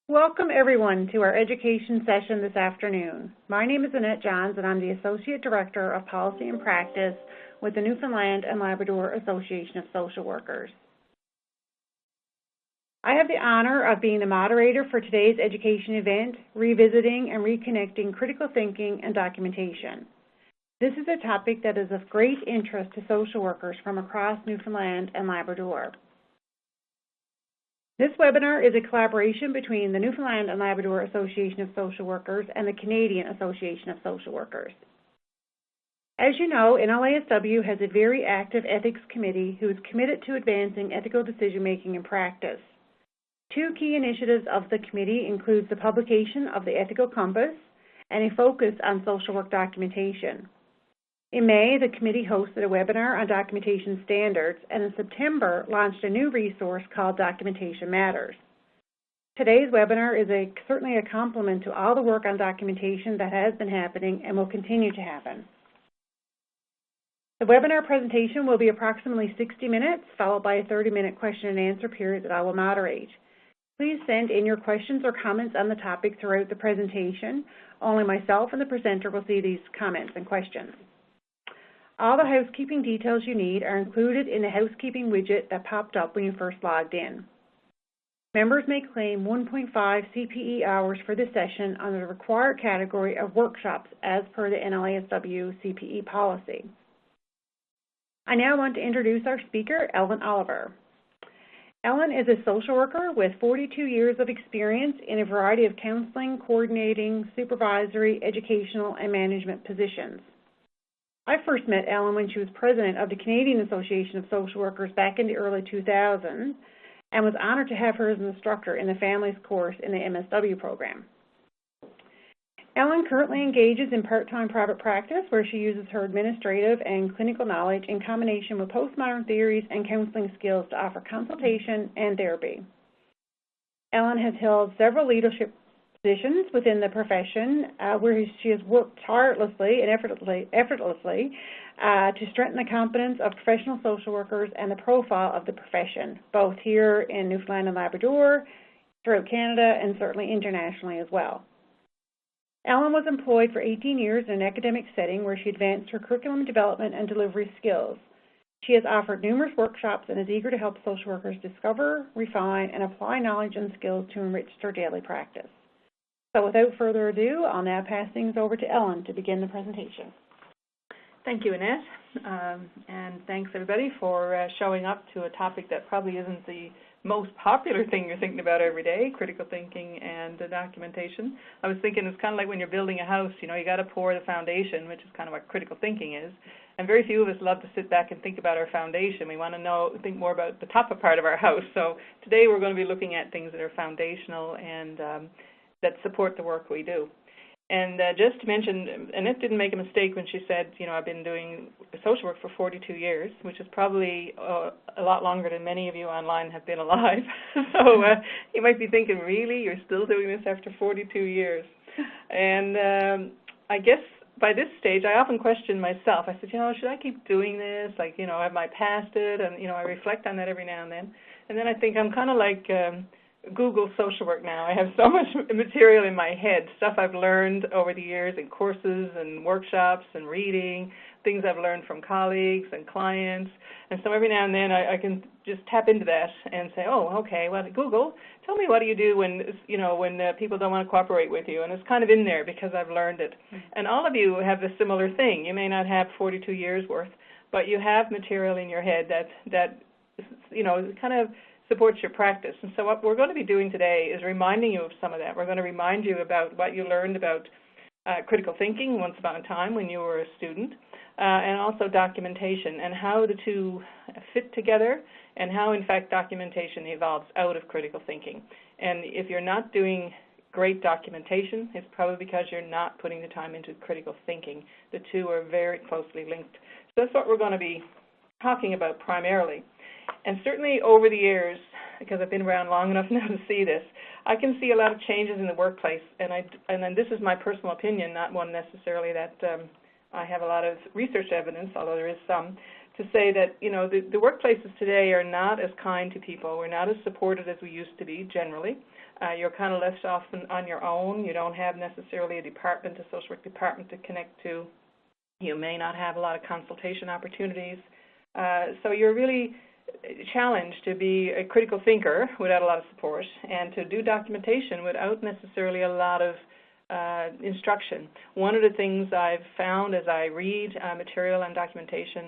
Welcome everyone to our education session this afternoon. My name is Annette Johns and I'm the Associate Director of Policy and Practice with the Newfoundland and Labrador Association of Social Workers. I have the honor of being the moderator for today's education event, Revisiting and Reconnecting Critical Thinking and Documentation. This is a topic that is of great interest to social workers from across Newfoundland and Labrador. This webinar is a collaboration between the Newfoundland and Labrador Association of Social Workers and the Canadian Association of Social Workers. As you know, NLASW has a very active ethics committee who is committed to advancing ethical decision-making and practice. Two key initiatives of the committee include the publication of the Ethical Compass and a focus on social work documentation. In May, the committee hosted a webinar on documentation standards and in September launched a new resource called Documentation Matters. Today's webinar is certainly a complement to all the work on documentation that has been happening and will continue to happen. The webinar presentation will be approximately 60 minutes, followed by a 30-minute question and answer period that I will moderate. Please send in your questions or comments on the topic throughout the presentation. Only myself and the presenter will see these comments and questions. All the housekeeping details you need are included in the housekeeping widget that popped up when you first logged in. Members may claim 1.5 CPE hours for this session under the required category of workshops as per the NLASW CPE policy. I now want to introduce our speaker, Ellen Oliver. Ellen is a social worker with 42 years of experience in a variety of counseling, coordinating, supervisory, educational, and management positions. I first met Ellen when she was president of the Canadian Association of Social Workers back in the early 2000s and was honored to have her as an instructor in the Families course in the MSW program. Ellen currently engages in part-time private practice where she uses her administrative and clinical knowledge in combination with postmodern theories and counseling skills to offer consultation and therapy. Ellen has held several leadership positions within the profession where she has worked tirelessly and effortlessly to strengthen the competence of professional social workers and the profile of the profession, both here in Newfoundland and Labrador, throughout Canada, and certainly internationally as well. Ellen was employed for 18 years in an academic setting where she advanced her curriculum development and delivery skills. She has offered numerous workshops and is eager to help social workers discover, refine, and apply knowledge and skills to enrich their daily practice. So without further ado, I'll now pass things over to Ellen to begin the presentation. Thank you, Annette, and thanks everybody for showing up to a topic that probably isn't the most popular thing you're thinking about every day, critical thinking and documentation. I was thinking it's kind of like when you're building a house, you got to pour the foundation, which is kind of what critical thinking is. And very few of us love to sit back and think about our foundation. We want to think more about the top part of our house. So today we're going to be looking at things that are foundational and that support the work we do. And just to mention, Annette didn't make a mistake when she said, I've been doing social work for 42 years, which is probably a lot longer than many of you online have been alive. So you might be thinking, really, you're still doing this after 42 years? And I guess by this stage, I often question myself. I said, should I keep doing this? Like, have I passed it? And, I reflect on that every now and then. And then I think I'm kind of like Google social work now. I have so much material in my head, stuff I've learned over the years in courses and workshops and reading, things I've learned from colleagues and clients. And so every now and then I can just tap into that and say, oh, okay, well, Google, tell me what do you do when, when people don't want to cooperate with you? And it's kind of in there because I've learned it. And all of you have a similar thing. You may not have 42 years worth, but you have material in your head that kind of supports your practice. And so what we're going to be doing today is reminding you of some of that. We're going to remind you about what you learned about critical thinking once upon a time when you were a student, and also documentation and how the two fit together and how, in fact, documentation evolves out of critical thinking. And if you're not doing great documentation, it's probably because you're not putting the time into critical thinking. The two are very closely linked. So that's what we're going to be talking about primarily. And certainly over the years, because I've been around long enough now to see this, I can see a lot of changes in the workplace. And then this is my personal opinion, not one necessarily that I have a lot of research evidence, although there is some, to say that, you know, the workplaces today are not as kind to people. We're not as supported as we used to be generally. You're kind of left off on your own. You don't have necessarily a department, a social work department to connect to. You may not have a lot of consultation opportunities. So you're really challenged to be a critical thinker without a lot of support and to do documentation without necessarily a lot of instruction. One of the things I've found as I read material on documentation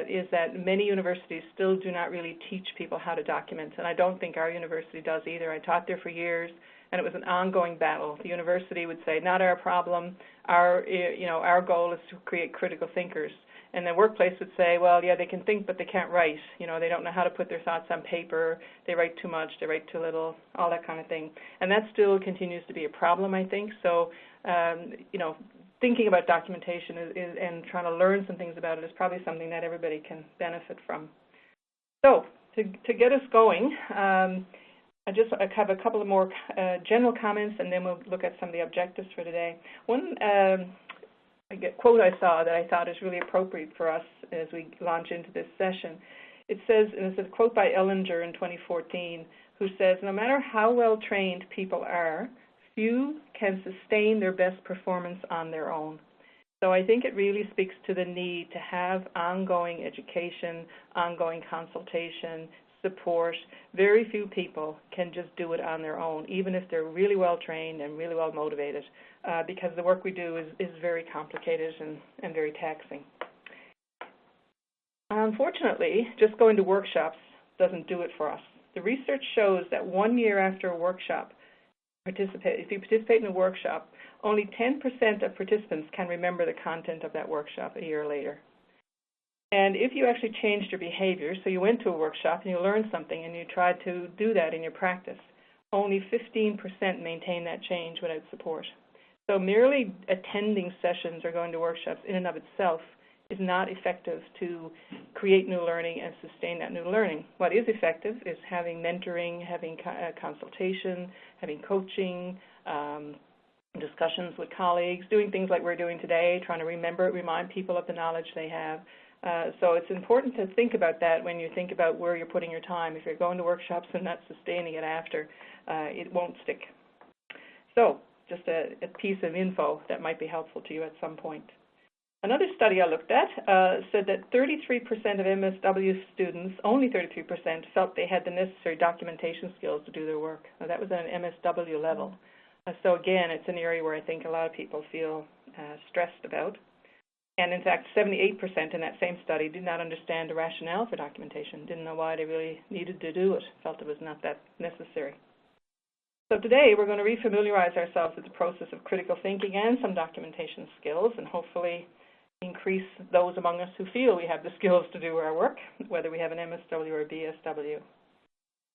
is that many universities still do not really teach people how to document, and I don't think our university does either. I taught there for years, and it was an ongoing battle. The university would say, not our problem, our goal is to create critical thinkers. And the workplace would say, well, yeah, they can think, but they can't write. You know, they don't know how to put their thoughts on paper. They write too much. They write too little, all that kind of thing. And that still continues to be a problem, I think. So, you know, thinking about documentation and trying to learn some things about it is probably something that everybody can benefit from. So, to get us going, I have a couple of more general comments, and then we'll look at some of the objectives for today. One quote I saw that I thought is really appropriate for us as we launch into this session. It says, and it's a quote by Ellinger in 2014, who says, no matter how well trained people are, few can sustain their best performance on their own. So I think it really speaks to the need to have ongoing education, ongoing consultation, support. Very few people can just do it on their own, even if they're really well trained and really well motivated, because the work we do is very complicated and very taxing. Unfortunately, just going to workshops doesn't do it for us. The research shows that 1 year after a workshop, if you participate in a workshop, only 10% of participants can remember the content of that workshop a year later. And if you actually changed your behavior, so you went to a workshop and you learned something and you tried to do that in your practice, only 15% maintain that change without support. So merely attending sessions or going to workshops in and of itself is not effective to create new learning and sustain that new learning. What is effective is having mentoring, having consultation, having coaching, discussions with colleagues, doing things like we're doing today, trying to remind people of the knowledge they have. So it's important to think about that when you think about where you're putting your time. If you're going to workshops and not sustaining it after, it won't stick. So just a piece of info that might be helpful to you at some point. Another study I looked at said that 33% of MSW students, only 33%, felt they had the necessary documentation skills to do their work. Now, that was at an MSW level. So again, it's an area where I think a lot of people feel stressed about. And in fact, 78% in that same study did not understand the rationale for documentation, didn't know why they really needed to do it, felt it was not that necessary. So today we're going to refamiliarize ourselves with the process of critical thinking and some documentation skills, and hopefully increase those among us who feel we have the skills to do our work, whether we have an MSW or a BSW.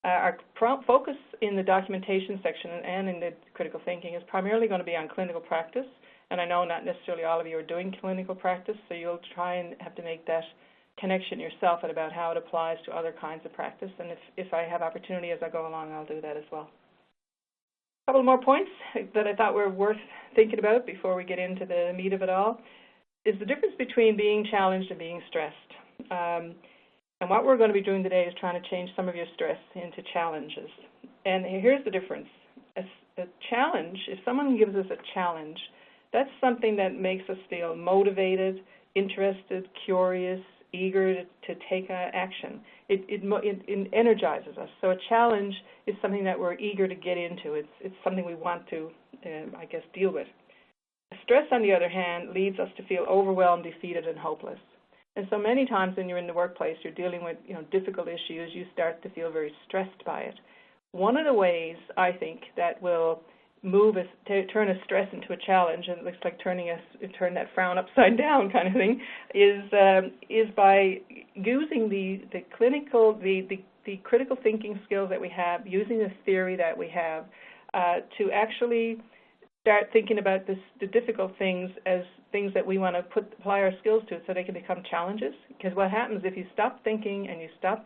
Our focus in the documentation section and in the critical thinking is primarily going to be on clinical practice. And I know not necessarily all of you are doing clinical practice, so you'll try and have to make that connection yourself at about how it applies to other kinds of practice. And if I have opportunity as I go along, I'll do that as well. A couple more points that I thought were worth thinking about before we get into the meat of it all is the difference between being challenged and being stressed. And what we're going to be doing today is trying to change some of your stress into challenges. And here's the difference. A challenge, if someone gives us a challenge, that's something that makes us feel motivated, interested, curious, eager to take action. It energizes us. So a challenge is something that we're eager to get into. It's something we want to, deal with. Stress, on the other hand, leads us to feel overwhelmed, defeated, and hopeless. And so many times when you're in the workplace, you're dealing with difficult issues, you start to feel very stressed by it. One of the ways, I think, that will turn a stress into a challenge, and it looks like turn that frown upside down kind of thing, is by using the critical thinking skills that we have, using the theory that we have, to actually start thinking about the difficult things as things that we want to apply our skills to, so they can become challenges. Because what happens if you stop thinking and you stop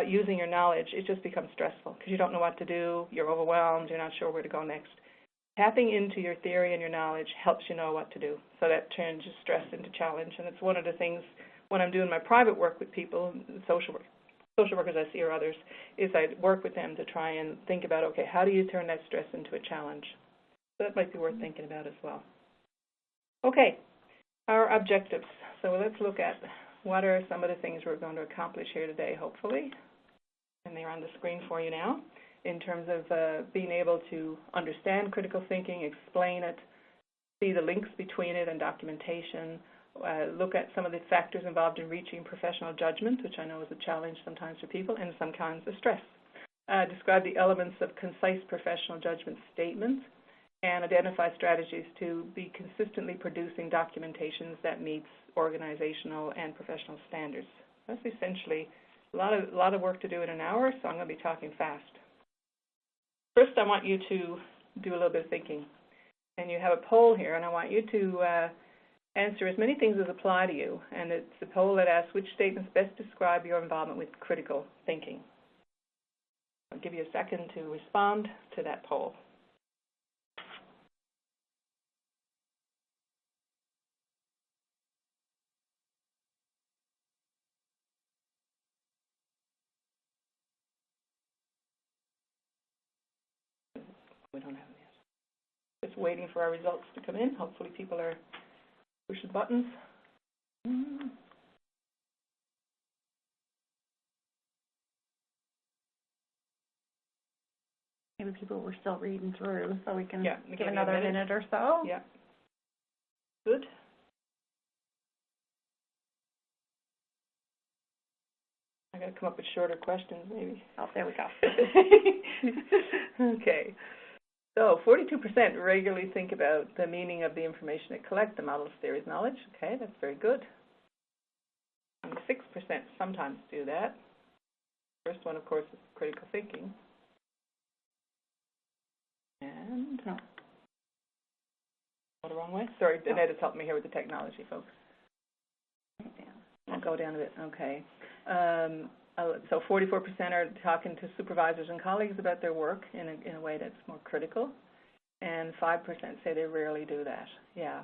using your knowledge, it just becomes stressful because you don't know what to do, you're overwhelmed, you're not sure where to go next. Tapping into your theory and your knowledge helps you know what to do. So that changes stress into challenge, and it's one of the things when I'm doing my private work with people, social workers I see or others, is I work with them to try and think about, okay, how do you turn that stress into a challenge? So that might be worth thinking about as well. Okay, our objectives. So let's look at what are some of the things we're going to accomplish here today, hopefully. And they're on the screen for you now, in terms of being able to understand critical thinking, explain it, see the links between it and documentation, look at some of the factors involved in reaching professional judgment, which I know is a challenge sometimes for people, and some kinds of stress. Describe the elements of concise professional judgment statements, and identify strategies to be consistently producing documentations that meets organizational and professional standards. That's essentially a lot of work to do in an hour, so I'm going to be talking fast. First, I want you to do a little bit of thinking. And you have a poll here, and I want you to answer as many things as apply to you. And it's a poll that asks which statements best describe your involvement with critical thinking. I'll give you a second to respond to that poll. We don't have them yet. Just waiting for our results to come in. Hopefully people are pushing buttons. Maybe people were still reading through, so we can give another minute or so. Yeah. Good. I got to come up with shorter questions, maybe. Oh, there we go. Okay. So 42% regularly think about the meaning of the information they collect, the models, theories, knowledge. Okay, that's very good. And 6% sometimes do that. First one, of course, is critical thinking. And no. Go the wrong way? Sorry, Annette has helped me here with the technology, folks. I'll go down a bit. Okay. So 44% are talking to supervisors and colleagues about their work in a way that's more critical, and 5% say they rarely do that. Yeah.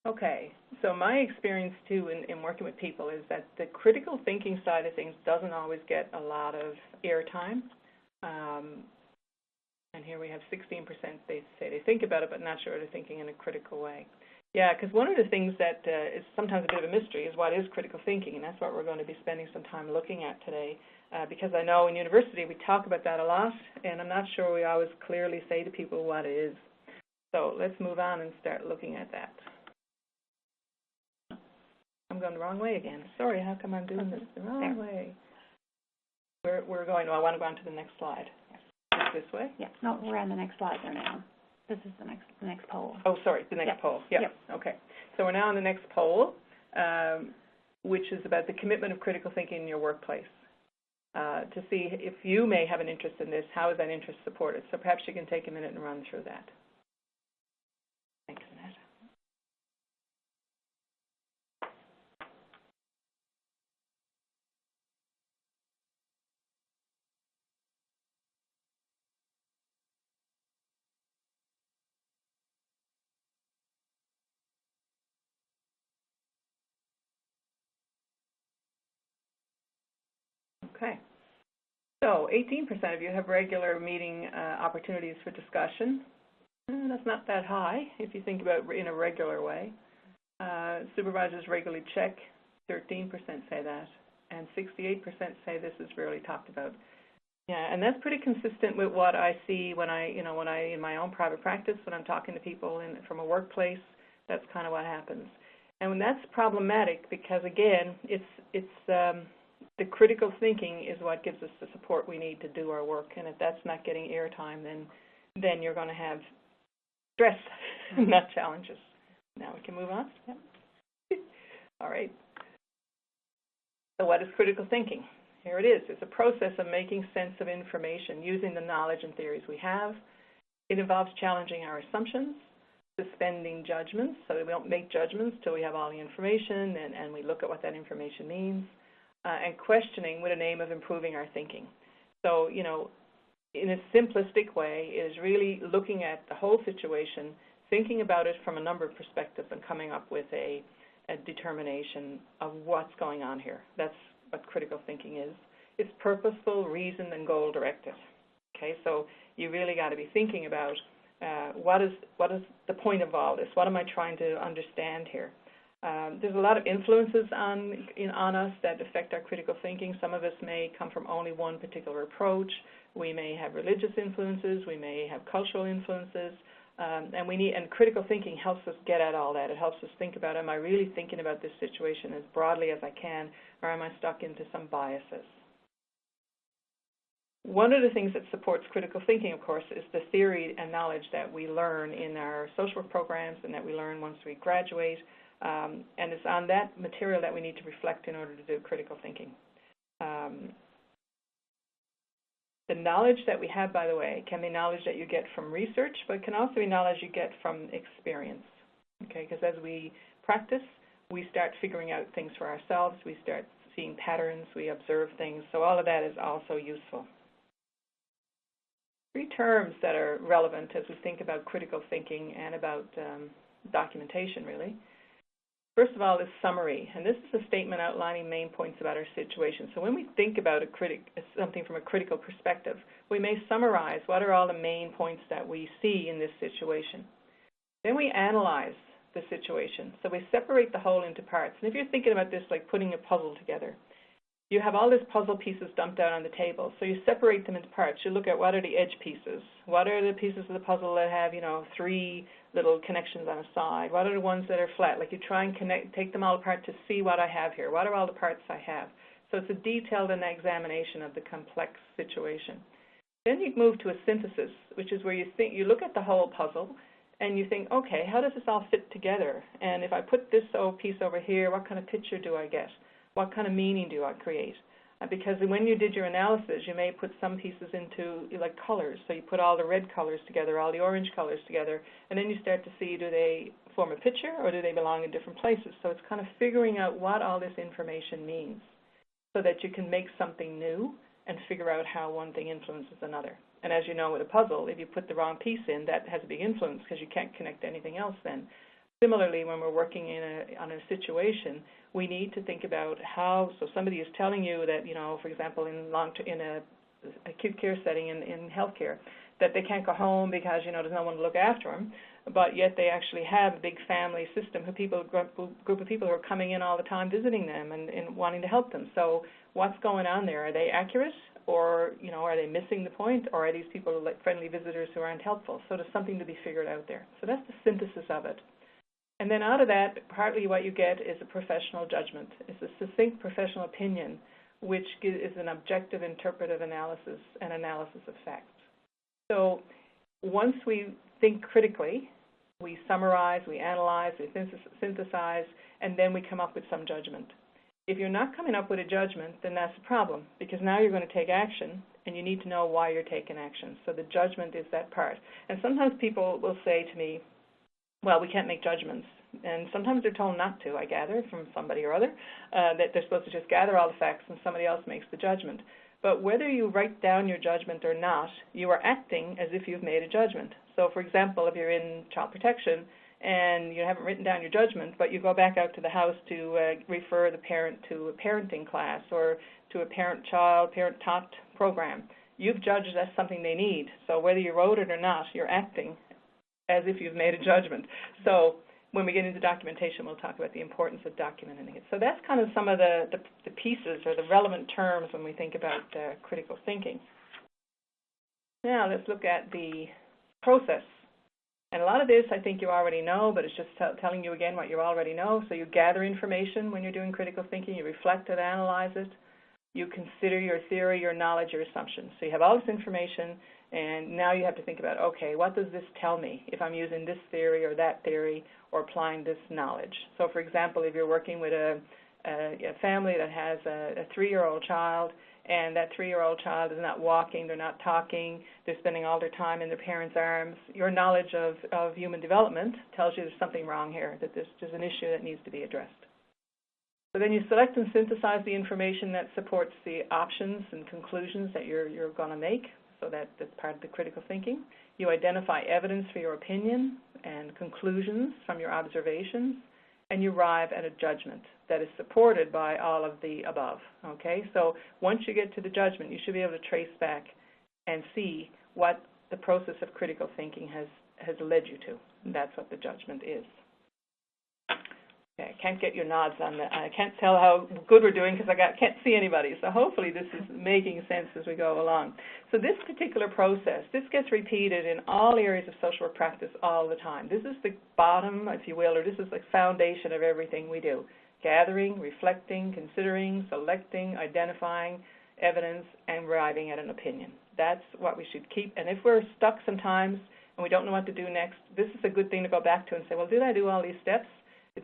Okay. So my experience, too, in working with people is that the critical thinking side of things doesn't always get a lot of airtime. And here we have 16%, they say they think about it, but not sure they're thinking in a critical way. Yeah, because one of the things that is sometimes a bit of a mystery is what is critical thinking, and that's what we're going to be spending some time looking at today, because I know in university we talk about that a lot, and I'm not sure we always clearly say to people what it is. So let's move on and start looking at that. I'm going the wrong way again. Sorry, how come I'm doing this the wrong way? We're going, I want to go on to the next slide. This way? Yeah, no, we're on the next slide there now. This is the next poll. Oh, sorry, the next poll. Yeah. Okay. So we're now on the next poll, which is about the commitment of critical thinking in your workplace. To see if you may have an interest in this, how is that interest supported? So perhaps you can take a minute and run through that. Thanks, Annette. Okay. So 18% of you have regular meeting opportunities for discussion. That's not that high if you think about it in a regular way. Supervisors regularly check, 13% say that, and 68% say this is rarely talked about. Yeah, and that's pretty consistent with what I see when I in my own private practice, when I'm talking to people from a workplace, that's kind of what happens. And when that's problematic because, again, it's the critical thinking is what gives us the support we need to do our work, and if that's not getting airtime, then you're going to have stress, not challenges. Now we can move on. Yep. All right. So what is critical thinking? Here it is. It's a process of making sense of information using the knowledge and theories we have. It involves challenging our assumptions, suspending judgments, so we don't make judgments till we have all the information and we look at what that information means, and questioning with an aim of improving our thinking. So, in a simplistic way, it is really looking at the whole situation, thinking about it from a number of perspectives, and coming up with a a determination of what's going on here. That's what critical thinking is. It's purposeful, reasoned, and goal-directed. Okay, so you really got to be thinking about what is the point of all this? What am I trying to understand here? There's a lot of influences on us that affect our critical thinking. Some of us may come from only one particular approach. We may have religious influences. We may have cultural influences. And critical thinking helps us get at all that. It helps us think about, am I really thinking about this situation as broadly as I can, or am I stuck into some biases? One of the things that supports critical thinking, of course, is the theory and knowledge that we learn in our social work programs and that we learn once we graduate. And it's on that material that we need to reflect in order to do critical thinking. The knowledge that we have, by the way, can be knowledge that you get from research, but it can also be knowledge you get from experience. Okay, because as we practice, we start figuring out things for ourselves. We start seeing patterns. We observe things. So all of that is also useful. 3 terms that are relevant as we think about critical thinking and about documentation, really. First of all, is summary, and this is a statement outlining main points about our situation. So when we think about something from a critical perspective, we may summarize what are all the main points that we see in this situation. Then we analyze the situation. So we separate the whole into parts. And if you're thinking about this like putting a puzzle together, you have all these puzzle pieces dumped out on the table. So you separate them into parts. You look at what are the edge pieces. What are the pieces of the puzzle that have, 3 little connections on a side? What are the ones that are flat? Like you try and take them all apart to see what I have here. What are all the parts I have? So it's a detailed examination of the complex situation. Then you move to a synthesis, which is where you look at the whole puzzle and you think, okay, how does this all fit together? And if I put this piece over here, what kind of picture do I get? What kind of meaning do I create? Because when you did your analysis, you may put some pieces into like colors. So you put all the red colors together, all the orange colors together, and then you start to see, do they form a picture or do they belong in different places? So it's kind of figuring out what all this information means so that you can make something new and figure out how one thing influences another. And as you know with a puzzle, if you put the wrong piece in, that has a big influence because you can't connect anything else then. Similarly, when we're working on a situation, we need to think about how, so somebody is telling you that, for example, in a acute care setting in healthcare, that they can't go home because, there's no one to look after them, but yet they actually have a big family system, group of people who are coming in all the time visiting them and wanting to help them. So what's going on there? Are they accurate? Or, are they missing the point? Or are these people like friendly visitors who aren't helpful? So there's something to be figured out there. So that's the synthesis of it. And then out of that, partly what you get is a professional judgment. It's a succinct professional opinion, which is an objective interpretive analysis and analysis of facts. So once we think critically, we summarize, we analyze, we synthesize, and then we come up with some judgment. If you're not coming up with a judgment, then that's a problem, because now you're going to take action, and you need to know why you're taking action. So the judgment is that part. And sometimes people will say to me, well, we can't make judgments. And sometimes they're told not to, I gather, from somebody or other, that they're supposed to just gather all the facts and somebody else makes the judgment. But whether you write down your judgment or not, you are acting as if you've made a judgment. So, for example, if you're in child protection and you haven't written down your judgment, but you go back out to the house to refer the parent to a parenting class or to a parent-taught program, you've judged that's something they need. So whether you wrote it or not, you're acting as if you've made a judgment. So when we get into documentation, we'll talk about the importance of documenting it. So that's kind of some of the pieces or the relevant terms when we think about critical thinking. Now let's look at the process. And a lot of this I think you already know, but it's just telling you again what you already know. So you gather information when you're doing critical thinking. You reflect and analyze it. You consider your theory, your knowledge, your assumptions. So you have all this information, and now you have to think about, okay, what does this tell me if I'm using this theory or that theory or applying this knowledge? So, for example, if you're working with a family that has a 3-year-old child, and that 3-year-old child is not walking, they're not talking, they're spending all their time in their parents' arms, your knowledge of human development tells you there's something wrong here, that there's an issue that needs to be addressed. So then you select and synthesize the information that supports the options and conclusions that you're going to make. So that's part of the critical thinking. You identify evidence for your opinion and conclusions from your observations, and you arrive at a judgment that is supported by all of the above, okay? So once you get to the judgment, you should be able to trace back and see what the process of critical thinking has led you to. And that's what the judgment is. Okay, I can't get your nods on that. I can't tell how good we're doing because I can't see anybody. So hopefully this is making sense as we go along. So this particular process, this gets repeated in all areas of social work practice all the time. This is the bottom, if you will, or this is the foundation of everything we do. Gathering, reflecting, considering, selecting, identifying evidence, and arriving at an opinion. That's what we should keep. And if we're stuck sometimes and we don't know what to do next, this is a good thing to go back to and say, well, did I do all these steps?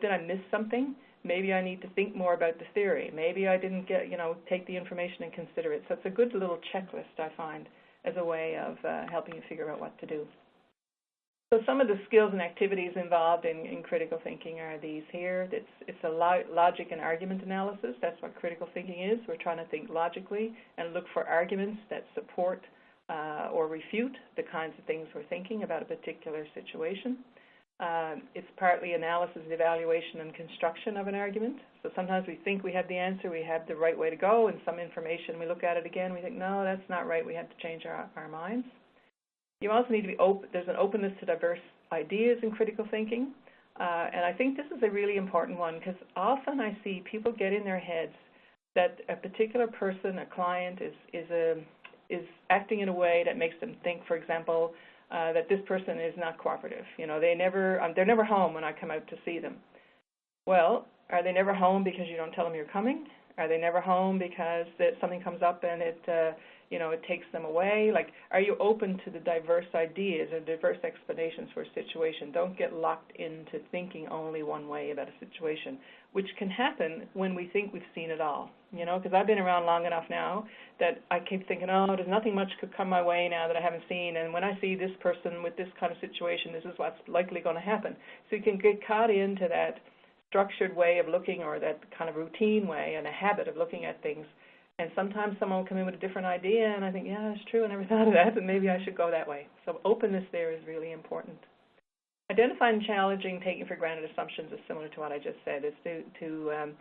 Did I miss something? Maybe I need to think more about the theory. Maybe I didn't get, take the information and consider it. So it's a good little checklist, I find, as a way of helping you figure out what to do. So some of the skills and activities involved in critical thinking are these here. It's a logic and argument analysis. That's what critical thinking is. We're trying to think logically and look for arguments that support or refute the kinds of things we're thinking about a particular situation. It's partly analysis, evaluation, and construction of an argument. So sometimes we think we have the answer, we have the right way to go, and some information, we look at it again, we think, no, that's not right, we have to change our minds. You also need to be open. There's an openness to diverse ideas in critical thinking. And I think this is a really important one because often I see people get in their heads that a particular person, a client, is acting in a way that makes them think, for example, that this person is not cooperative. They're never home when I come out to see them. Well, are they never home because you don't tell them you're coming? Are they never home because something comes up and it takes them away? Like, are you open to the diverse ideas or diverse explanations for a situation? Don't get locked into thinking only one way about a situation, which can happen when we think we've seen it all. Because I've been around long enough now that I keep thinking, oh, there's nothing much could come my way now that I haven't seen, and when I see this person with this kind of situation, this is what's likely going to happen. So you can get caught into that structured way of looking or that kind of routine way and a habit of looking at things. And sometimes someone will come in with a different idea, and I think, yeah, that's true, I never thought of that, and maybe I should go that way. So openness there is really important. Identifying challenging, taking for granted assumptions is similar to what I just said. It's to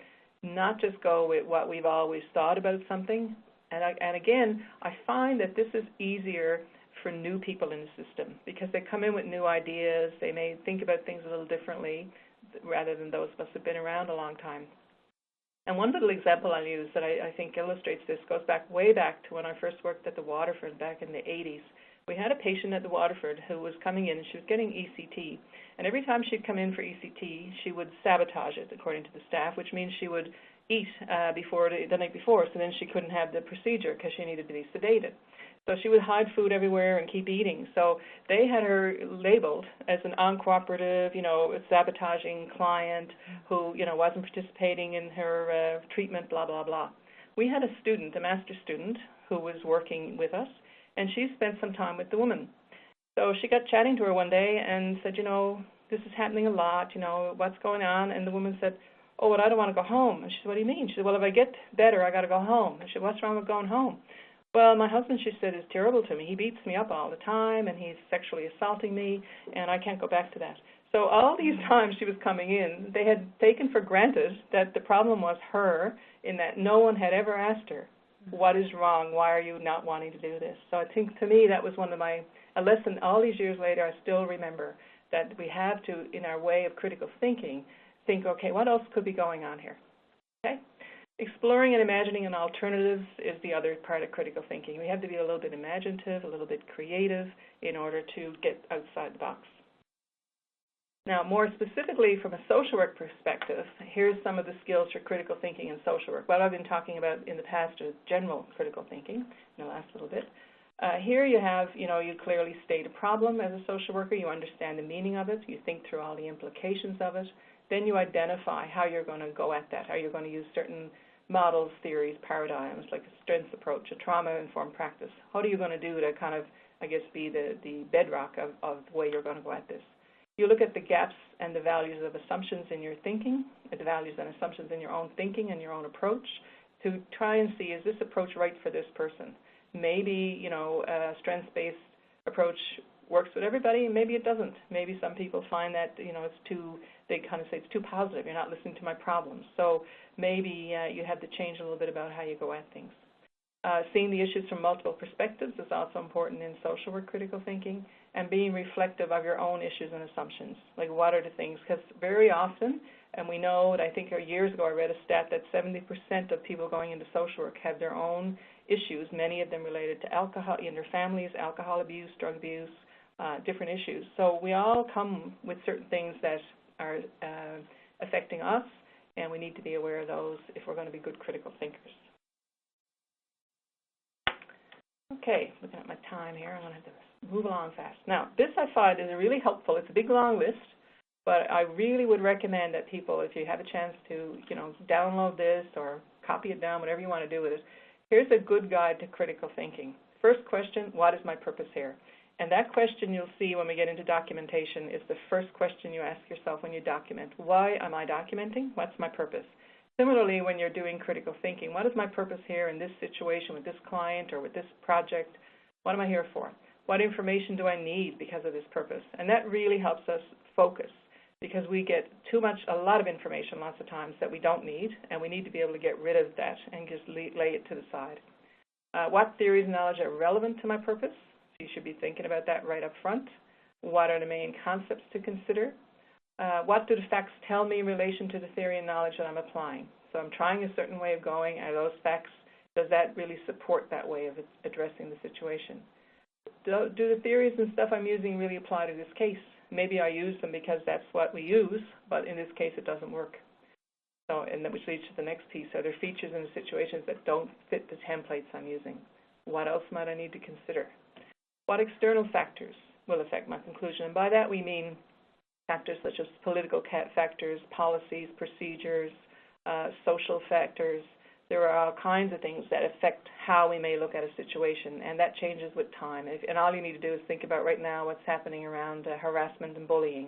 not just go with what we've always thought about something. And again, I find that this is easier for new people in the system because they come in with new ideas. They may think about things a little differently rather than those of us who have been around a long time. And one little example I'll use that I think illustrates this goes way back to when I first worked at the Waterford back in the 80s. We had a patient at the Waterford who was coming in and she was getting ECT. And every time she'd come in for ECT, she would sabotage it, according to the staff, which means she would eat the night before, so then she couldn't have the procedure because she needed to be sedated. So she would hide food everywhere and keep eating. So they had her labeled as an uncooperative, sabotaging client who, wasn't participating in her treatment, blah, blah, blah. We had a student, a master's student, who was working with us, and she spent some time with the woman. So she got chatting to her one day and said, this is happening a lot, what's going on? And the woman said, oh, well, I don't want to go home. And she said, what do you mean? She said, well, if I get better, I got to go home. And she said, what's wrong with going home? Well, my husband, she said, is terrible to me. He beats me up all the time, and he's sexually assaulting me, and I can't go back to that. So all these times she was coming in, they had taken for granted that the problem was her, in that no one had ever asked her, what is wrong? Why are you not wanting to do this? So I think, to me, that was a lesson all these years later. I still remember that we have to, in our way of critical thinking, think, okay, what else could be going on here? Okay? Exploring and imagining an alternative is the other part of critical thinking. We have to be a little bit imaginative, a little bit creative in order to get outside the box. Now, more specifically from a social work perspective, here's some of the skills for critical thinking in social work. What I've been talking about in the past is general critical thinking in the last little bit. Here you have, you clearly state a problem as a social worker. You understand the meaning of it. You think through all the implications of it. Then you identify how you're going to go at that, how you're going to use certain models, theories, paradigms, like a strengths approach, a trauma-informed practice. What are you going to do to kind of, be the bedrock of the way you're going to go at this? You look at the gaps and the values of assumptions in your thinking, the values and assumptions in your own thinking and your own approach to try and see, is this approach right for this person? Maybe, a strengths-based approach works with everybody, and maybe it doesn't. Maybe some people find that, they kind of say it's too positive, you're not listening to my problems. So maybe you have to change a little bit about how you go at things. Seeing the issues from multiple perspectives is also important in social work critical thinking, and being reflective of your own issues and assumptions. Like, what are the things? Because very often, and we know, I think years ago I read a stat that 70% of people going into social work have their own issues, many of them related to alcohol in their families, alcohol abuse, drug abuse, different issues. So we all come with certain things that are affecting us, and we need to be aware of those if we're going to be good critical thinkers. Okay, looking at my time here, I'm going to have to move along fast. Now, this I find is really helpful. It's a big, long list, but I really would recommend that people, if you have a chance to, download this or copy it down, whatever you want to do with it. Here's a good guide to critical thinking. First question, what is my purpose here? And that question you'll see when we get into documentation is the first question you ask yourself when you document. Why am I documenting? What's my purpose? Similarly, when you're doing critical thinking, what is my purpose here in this situation with this client or with this project? What am I here for? What information do I need because of this purpose? And that really helps us focus, because we get a lot of information lots of times that we don't need, and we need to be able to get rid of that and just lay it to the side. What theories and knowledge are relevant to my purpose? So you should be thinking about that right up front. What are the main concepts to consider? What do the facts tell me in relation to the theory and knowledge that I'm applying? So I'm trying a certain way of going. Are those facts, does that really support that way of addressing the situation? Do the theories and stuff I'm using really apply to this case? Maybe I use them because that's what we use, but in this case it doesn't work. So, and that which leads to the next piece. Are there features in the situations that don't fit the templates I'm using? What else might I need to consider? What external factors will affect my conclusion? And by that we mean factors such as political factors, policies, procedures, social factors. There are all kinds of things that affect how we may look at a situation, and that changes with time. And all you need to do is think about right now what's happening around harassment and bullying.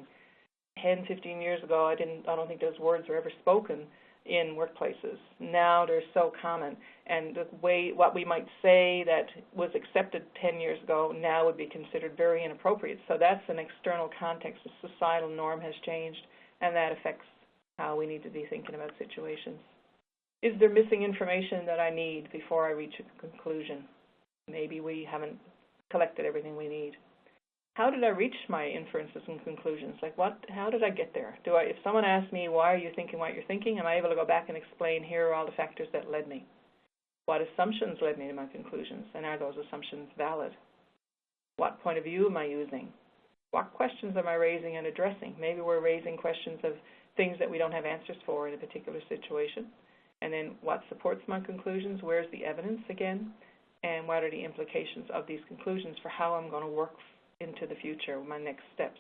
10, 15 years ago, I don't think those words were ever spoken in workplaces. Now they're so common, and the way what we might say that was accepted 10 years ago now would be considered very inappropriate. So that's an external context. The societal norm has changed, and that affects how we need to be thinking about situations. Is there missing information that I need before I reach a conclusion? Maybe we haven't collected everything we need. How did I reach my inferences and conclusions? Like how did I get there? If someone asks me, why are you thinking what you're thinking, am I able to go back and explain, here are all the factors that led me? What assumptions led me to my conclusions, and are those assumptions valid? What point of view am I using? What questions am I raising and addressing? Maybe we're raising questions of things that we don't have answers for in a particular situation. And then what supports my conclusions? Where's the evidence again? And what are the implications of these conclusions for how I'm going to work into the future, my next steps?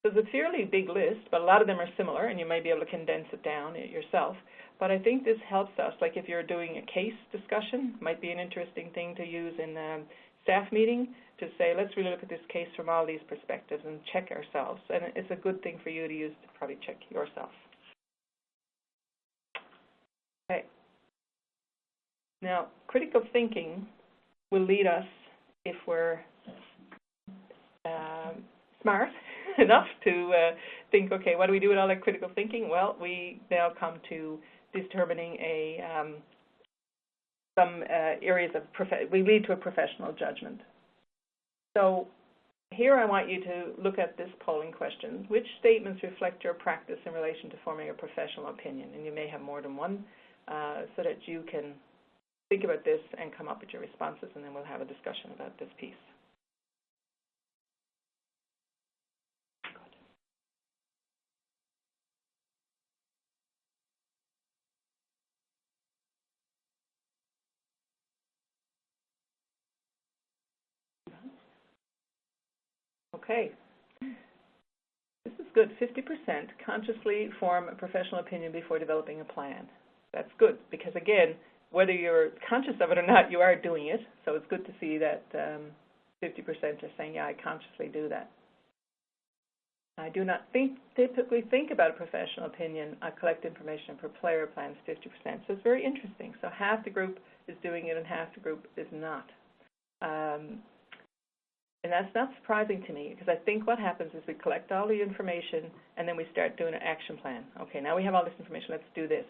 So it's a fairly big list, but a lot of them are similar, and you may be able to condense it down yourself. But I think this helps us, like if you're doing a case discussion, might be an interesting thing to use in a staff meeting to say, let's really look at this case from all these perspectives and check ourselves. And it's a good thing for you to use to probably check yourself. Okay. Now, critical thinking will lead us, if we're smart enough to think, okay, what do we do with all that critical thinking? Well, we now come to determining some areas of we lead to a professional judgment. So here I want you to look at this polling question. Which statements reflect your practice in relation to forming a professional opinion? And you may have more than one, so that you can think about this and come up with your responses, and then we'll have a discussion about this piece. Okay. This is good. 50% consciously form a professional opinion before developing a plan. That's good because, again, whether you're conscious of it or not, you are doing it. So it's good to see that 50% are saying, yeah, I consciously do that. I do not typically think about a professional opinion. I collect information per player plans 50%. So it's very interesting. So half the group is doing it and half the group is not. And that's not surprising to me, because I think what happens is we collect all the information and then we start doing an action plan. Okay, now we have all this information, let's do this.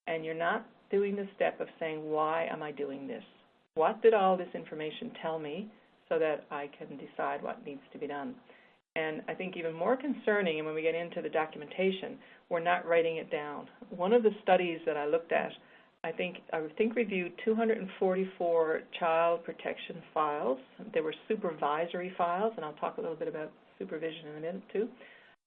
And you're not doing the step of saying, why am I doing this? What did all this information tell me so that I can decide what needs to be done? And I think even more concerning, and when we get into the documentation, we're not writing it down. One of the studies that I looked at, I think reviewed 244 child protection files. There were supervisory files, and I'll talk a little bit about supervision in a minute too.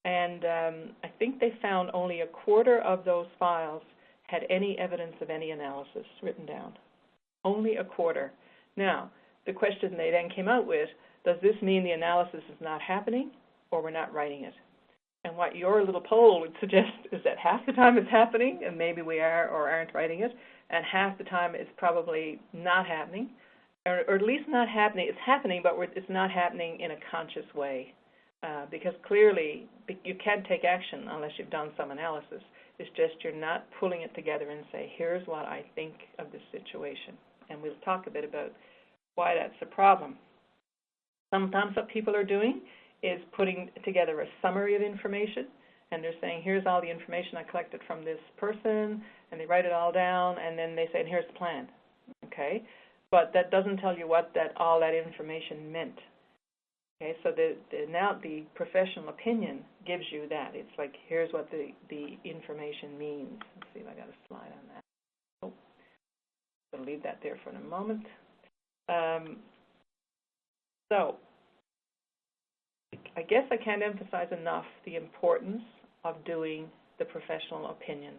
And I think they found only a quarter of those files had any evidence of any analysis written down. Only a quarter. Now, the question they then came out with, does this mean the analysis is not happening or we're not writing it? And what your little poll would suggest is that half the time it's happening, and maybe we are or aren't writing it, and half the time it's probably not happening, or at least not happening. It's happening, but it's not happening in a conscious way, because clearly you can't take action unless you've done some analysis. It's just you're not pulling it together and say, here's what I think of this situation. And we'll talk a bit about why that's a problem. Sometimes what people are doing is putting together a summary of information, and they're saying, here's all the information I collected from this person, and they write it all down, and then they say, and here's the plan, okay? But that doesn't tell you what all that information meant, okay? So now the professional opinion gives you that. It's like, here's what the information means. Let's see if I got a slide on that. Oh, I'll leave that there for a moment. So I guess I can't emphasize enough the importance of doing the professional opinion.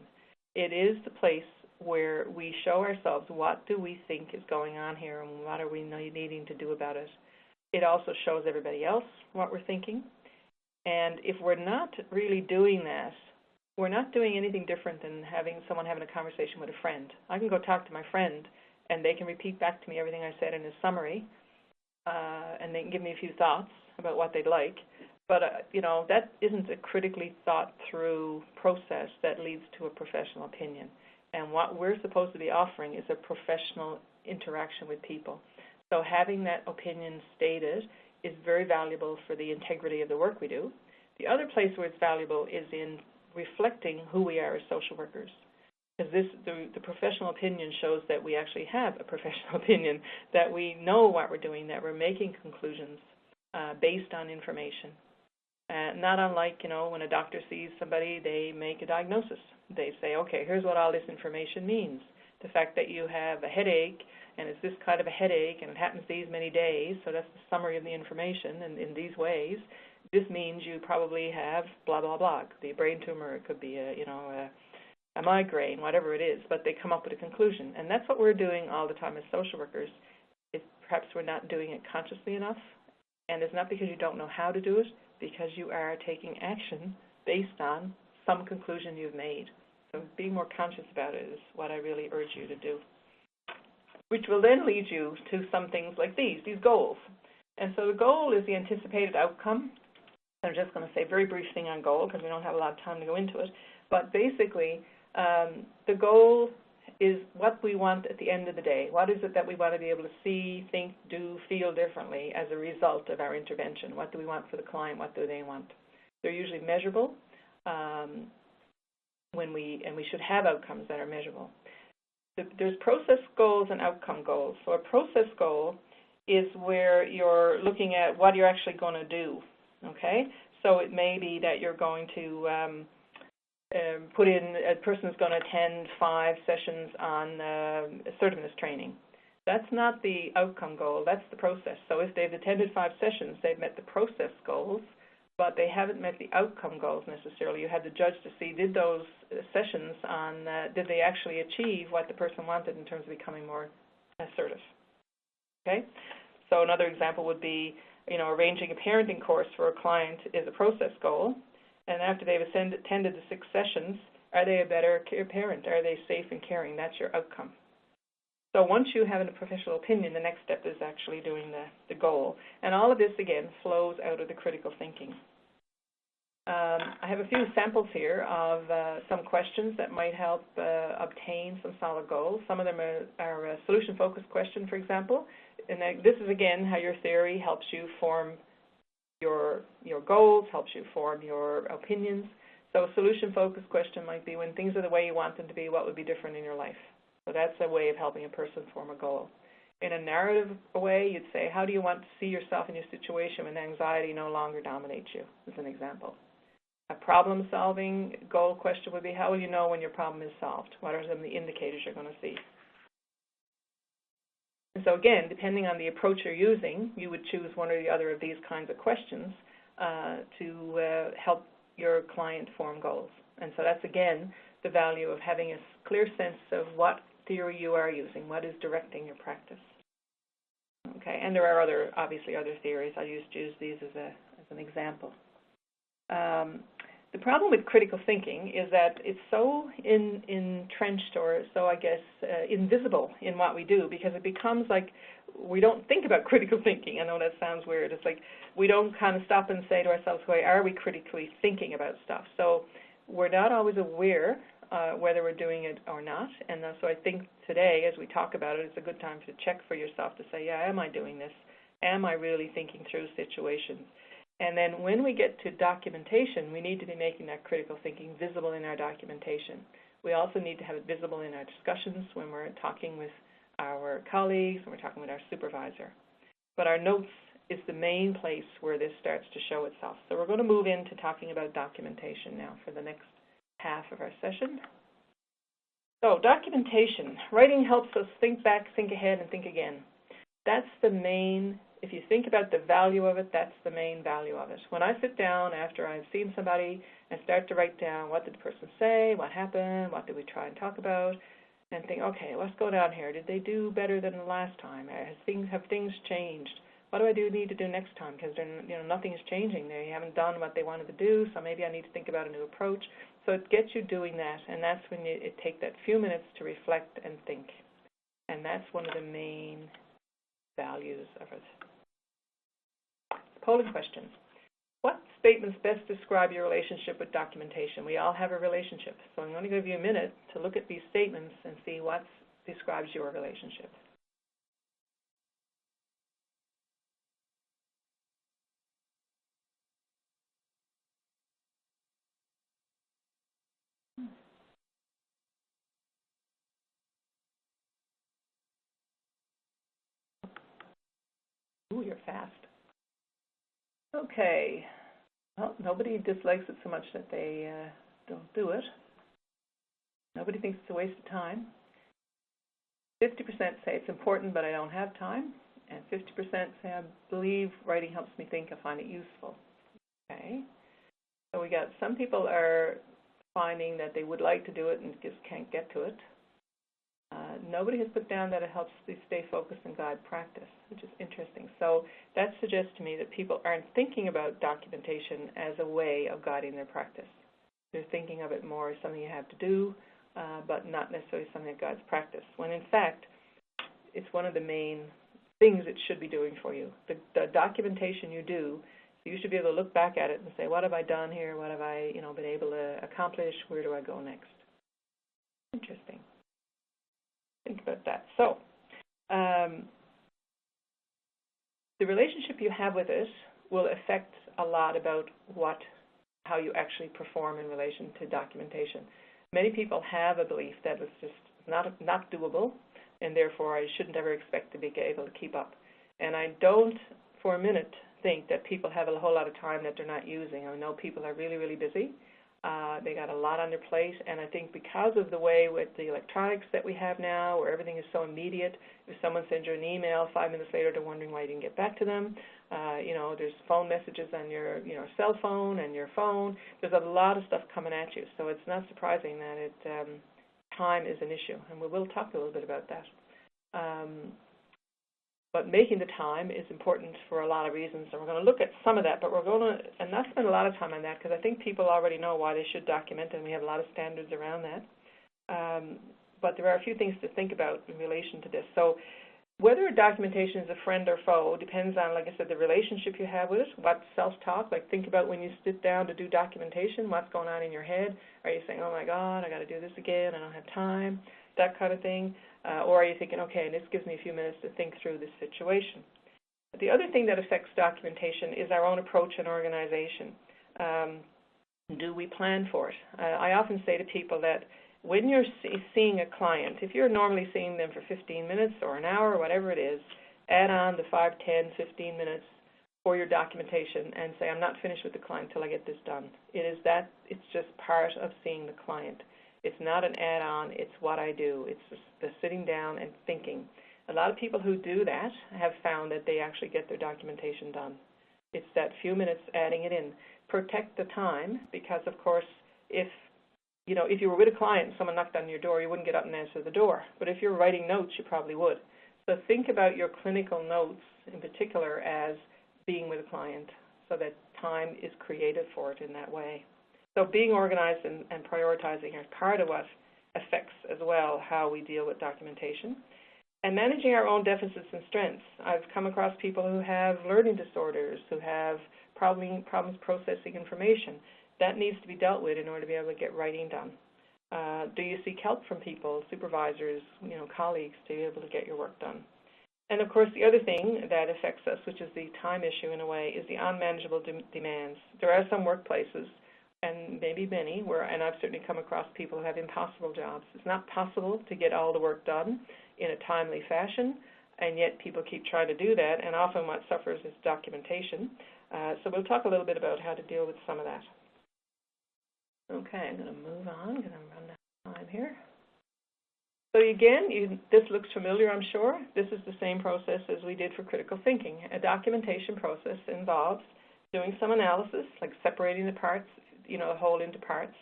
It is the place where we show ourselves what do we think is going on here and what are we needing to do about it. It also shows everybody else what we're thinking. And if we're not really doing that, we're not doing anything different than someone having a conversation with a friend. I can go talk to my friend, and they can repeat back to me everything I said in a summary, and they can give me a few thoughts about what they'd like. But, that isn't a critically thought-through process that leads to a professional opinion. And what we're supposed to be offering is a professional interaction with people. So having that opinion stated is very valuable for the integrity of the work we do. The other place where it's valuable is in reflecting who we are as social workers. Because the professional opinion shows that we actually have a professional opinion, that we know what we're doing, that we're making conclusions based on information. Not unlike, when a doctor sees somebody, they make a diagnosis. They say, okay, here's what all this information means. The fact that you have a headache, and it's this kind of a headache, and it happens these many days, so that's the summary of the information, and in these ways, this means you probably have blah, blah, blah. It could be a brain tumor, it could be a migraine, whatever it is, but they come up with a conclusion. And that's what we're doing all the time as social workers. Perhaps we're not doing it consciously enough, and it's not because you don't know how to do it, because you are taking action based on some conclusion you've made. So being more conscious about it is what I really urge you to do, which will then lead you to some things like these goals. And so the goal is the anticipated outcome. I'm just going to say a very brief thing on goal because we don't have a lot of time to go into it. But basically, the goal is what we want at the end of the day. What is it that we want to be able to see, think, do, feel differently as a result of our intervention? What do we want for the client? What do they want? They're usually measurable, and we should have outcomes that are measurable. There's process goals and outcome goals. So a process goal is where you're looking at what you're actually going to do, okay? So it may be that you're going to put in, a person's going to attend 5 sessions on assertiveness training. That's not the outcome goal, that's the process. So if they've attended 5 sessions, they've met the process goals, but they haven't met the outcome goals necessarily. You had the judge to see, did those sessions did they actually achieve what the person wanted in terms of becoming more assertive, okay? So another example would be, arranging a parenting course for a client is a process goal. And after they've attended the 6 sessions, are they a better parent? Are they safe and caring? That's your outcome. So once you have a professional opinion, the next step is actually doing the goal. And all of this, again, flows out of the critical thinking. I have a few samples here of some questions that might help obtain some solid goals. Some of them are a solution-focused question, for example. And this is, again, how your theory helps you form your goals, helps you form your opinions. So a solution-focused question might be, when things are the way you want them to be, what would be different in your life? So that's a way of helping a person form a goal. In a narrative way, you'd say, how do you want to see yourself in your situation when anxiety no longer dominates you, as an example. A problem-solving goal question would be, how will you know when your problem is solved? What are some of the indicators you're going to see? And so again, depending on the approach you're using, you would choose one or the other of these kinds of questions to help your client form goals. And so that's, again, the value of having a clear sense of what theory you are using, what is directing your practice. Okay, and there are obviously other theories. I used to use these as an example. The problem with critical thinking is that it's so entrenched, or so, I guess, invisible in what we do, because it becomes like we don't think about critical thinking. I know that sounds weird. It's like we don't kind of stop and say to ourselves, why are we critically thinking about stuff? So we're not always aware whether we're doing it or not. And so I think today, as we talk about it, it's a good time to check for yourself to say, yeah, am I doing this? Am I really thinking through situations? And then when we get to documentation, we need to be making that critical thinking visible in our documentation. We also need to have it visible in our discussions when we're talking with our colleagues, when we're talking with our supervisor. But our notes is the main place where this starts to show itself. So we're going to move into talking about documentation now for the next half of our session. So documentation. Writing helps us think back, think ahead, and think again. That's the main. If you think about the value of it, that's the main value of it. When I sit down after I've seen somebody and start to write down what did the person say, what happened, what did we try and talk about, and think, okay, let's go down here. Did they do better than the last time? Have things changed? What do I need to do next time? Because nothing is changing. They haven't done what they wanted to do, so maybe I need to think about a new approach. So it gets you doing that, and that's when it takes that few minutes to reflect and think. And that's one of the main values of it. Polling question. What statements best describe your relationship with documentation? We all have a relationship, so I'm going to give you a minute to look at these statements and see what describes your relationship. Ooh, you're fast. Okay. Well, nobody dislikes it so much that they don't do it. Nobody thinks it's a waste of time. 50% say it's important, but I don't have time. And 50% say, I believe writing helps me think, I find it useful. Okay. So we got some people are finding that they would like to do it and just can't get to it. Nobody has put down that it helps to stay focused and guide practice, which is interesting. So that suggests to me that people aren't thinking about documentation as a way of guiding their practice. They're thinking of it more as something you have to do, but not necessarily something that guides practice, when in fact, it's one of the main things it should be doing for you. The documentation you do, you should be able to look back at it and say, what have I done here? What have I been able to accomplish? Where do I go next? Interesting. Think about that. So, the relationship you have with it will affect a lot about how you actually perform in relation to documentation. Many people have a belief that it's just not doable, and therefore I shouldn't ever expect to be able to keep up. And I don't, for a minute, think that people have a whole lot of time that they're not using. I know people are really, really busy. They got a lot on their plate, and I think because of the way with the electronics that we have now, where everything is so immediate, if someone sends you an email 5 minutes later, they're wondering why you didn't get back to them. There's phone messages on your cell phone and your phone. There's a lot of stuff coming at you, so it's not surprising that time is an issue, and we will talk a little bit about that. But making the time is important for a lot of reasons, and we're going to look at some of that, but we're going to not spend a lot of time on that because I think people already know why they should document, and we have a lot of standards around that. But there are a few things to think about in relation to this. So whether documentation is a friend or foe depends on, like I said, the relationship you have with it, what self-talk, like think about when you sit down to do documentation, what's going on in your head. Are you saying, oh my God, I got to do this again, I don't have time, that kind of thing. Or are you thinking, okay, this gives me a few minutes to think through this situation? The other thing that affects documentation is our own approach and organization. Do we plan for it? I often say to people that when you're seeing a client, if you're normally seeing them for 15 minutes or an hour or whatever it is, add on the 5, 10, 15 minutes for your documentation and say, I'm not finished with the client until I get this done. It's just part of seeing the client. It's not an add-on, it's what I do. It's just the sitting down and thinking. A lot of people who do that have found that they actually get their documentation done. It's that few minutes adding it in. Protect the time, because of course, if you were with a client and someone knocked on your door, you wouldn't get up and answer the door. But if you're writing notes, you probably would. So think about your clinical notes in particular as being with a client, so that time is created for it in that way. So being organized and prioritizing is part of what affects as well how we deal with documentation. And managing our own deficits and strengths. I've come across people who have learning disorders, who have problems processing information. That needs to be dealt with in order to be able to get writing done. Do you seek help from people, supervisors, colleagues, to be able to get your work done? And of course, the other thing that affects us, which is the time issue in a way, is the unmanageable demands. There are some workplaces, and maybe many, and I've certainly come across people who have impossible jobs. It's not possible to get all the work done in a timely fashion, and yet people keep trying to do that, and often what suffers is documentation. So we'll talk a little bit about how to deal with some of that. Okay, I'm going to move on because I'm running out of time here. So again, this looks familiar, I'm sure. This is the same process as we did for critical thinking. A documentation process involves doing some analysis, like separating the parts, the whole into parts,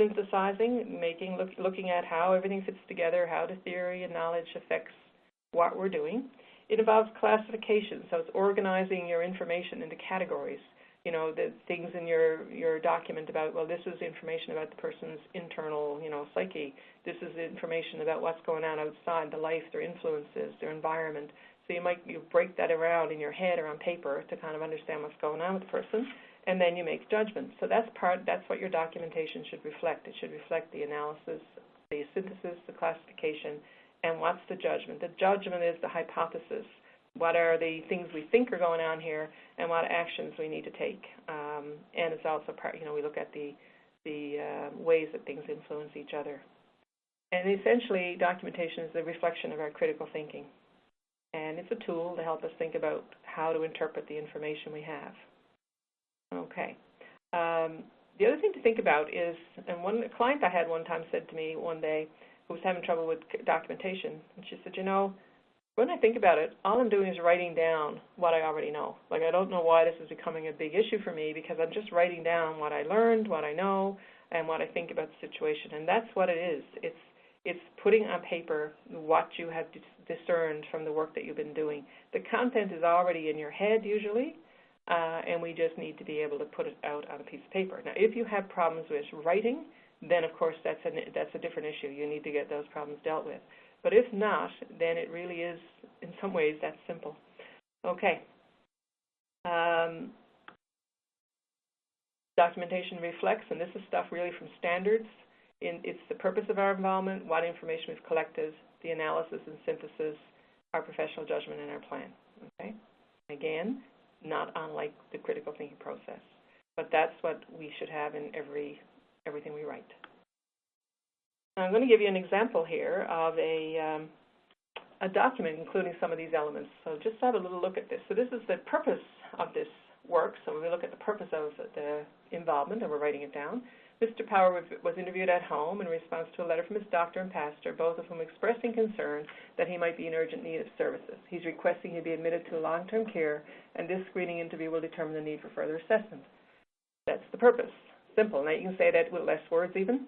synthesizing, looking at how everything fits together, how the theory and knowledge affects what we're doing. It involves classification, so it's organizing your information into categories. The things in your document about, well, this is information about the person's internal, psyche. This is information about what's going on outside, the life, their influences, their environment. So you break that around in your head or on paper to kind of understand what's going on with the person, and then you make judgments. So that's what your documentation should reflect. It should reflect the analysis, the synthesis, the classification, and what's the judgment. The judgment is the hypothesis. What are the things we think are going on here, and what actions we need to take. And it's also part, we look at the ways that things influence each other. And essentially, documentation is the reflection of our critical thinking. And it's a tool to help us think about how to interpret the information we have. Okay. The other thing to think about is, and a client I had one time said to me one day, who was having trouble with documentation, and she said, when I think about it, all I'm doing is writing down what I already know. Like, I don't know why this is becoming a big issue for me, because I'm just writing down what I learned, what I know, and what I think about the situation. And that's what it is. It's putting on paper what you have discerned from the work that you've been doing. The content is already in your head usually, and we just need to be able to put it out on a piece of paper. Now, if you have problems with writing, then of course that's a different issue. You need to get those problems dealt with. But if not, then it really is, in some ways, that simple. Okay. Documentation reflects, and this is stuff really from standards. It's the purpose of our involvement, what information we've collected, the analysis and synthesis, our professional judgment, and our plan. Okay. Again, not unlike the critical thinking process, but that's what we should have in everything we write. I'm going to give you an example here of a document including some of these elements. So just have a little look at this. So this is the purpose of this work. So we look at the purpose of the involvement, and we're writing it down. Mr. Power was interviewed at home in response to a letter from his doctor and pastor, both of whom expressing concern that he might be in urgent need of services. He's requesting he be admitted to long-term care, and this screening interview will determine the need for further assessment. That's the purpose. Simple. Now you can say that with less words even.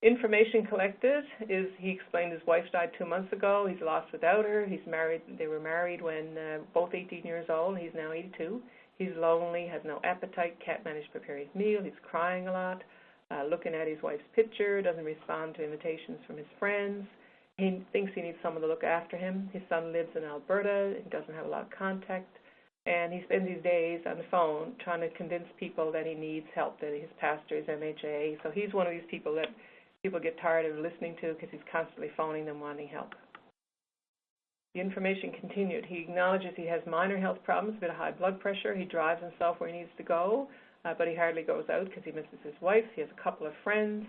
Information collected is, he explained his wife died 2 months ago. He's lost without her. He's married. They were married when both 18 years old. He's now 82. He's lonely, has no appetite, can't manage to prepare his meal. He's crying a lot, looking at his wife's picture, doesn't respond to invitations from his friends. He thinks he needs someone to look after him. His son lives in Alberta and doesn't have a lot of contact. And he spends his days on the phone trying to convince people that he needs help, that his pastor is MHA. So he's one of these people that people get tired of listening to because he's constantly phoning them wanting help. The information continued. He acknowledges he has minor health problems, a bit of high blood pressure. He drives himself where he needs to go, but he hardly goes out because he misses his wife. He has a couple of friends,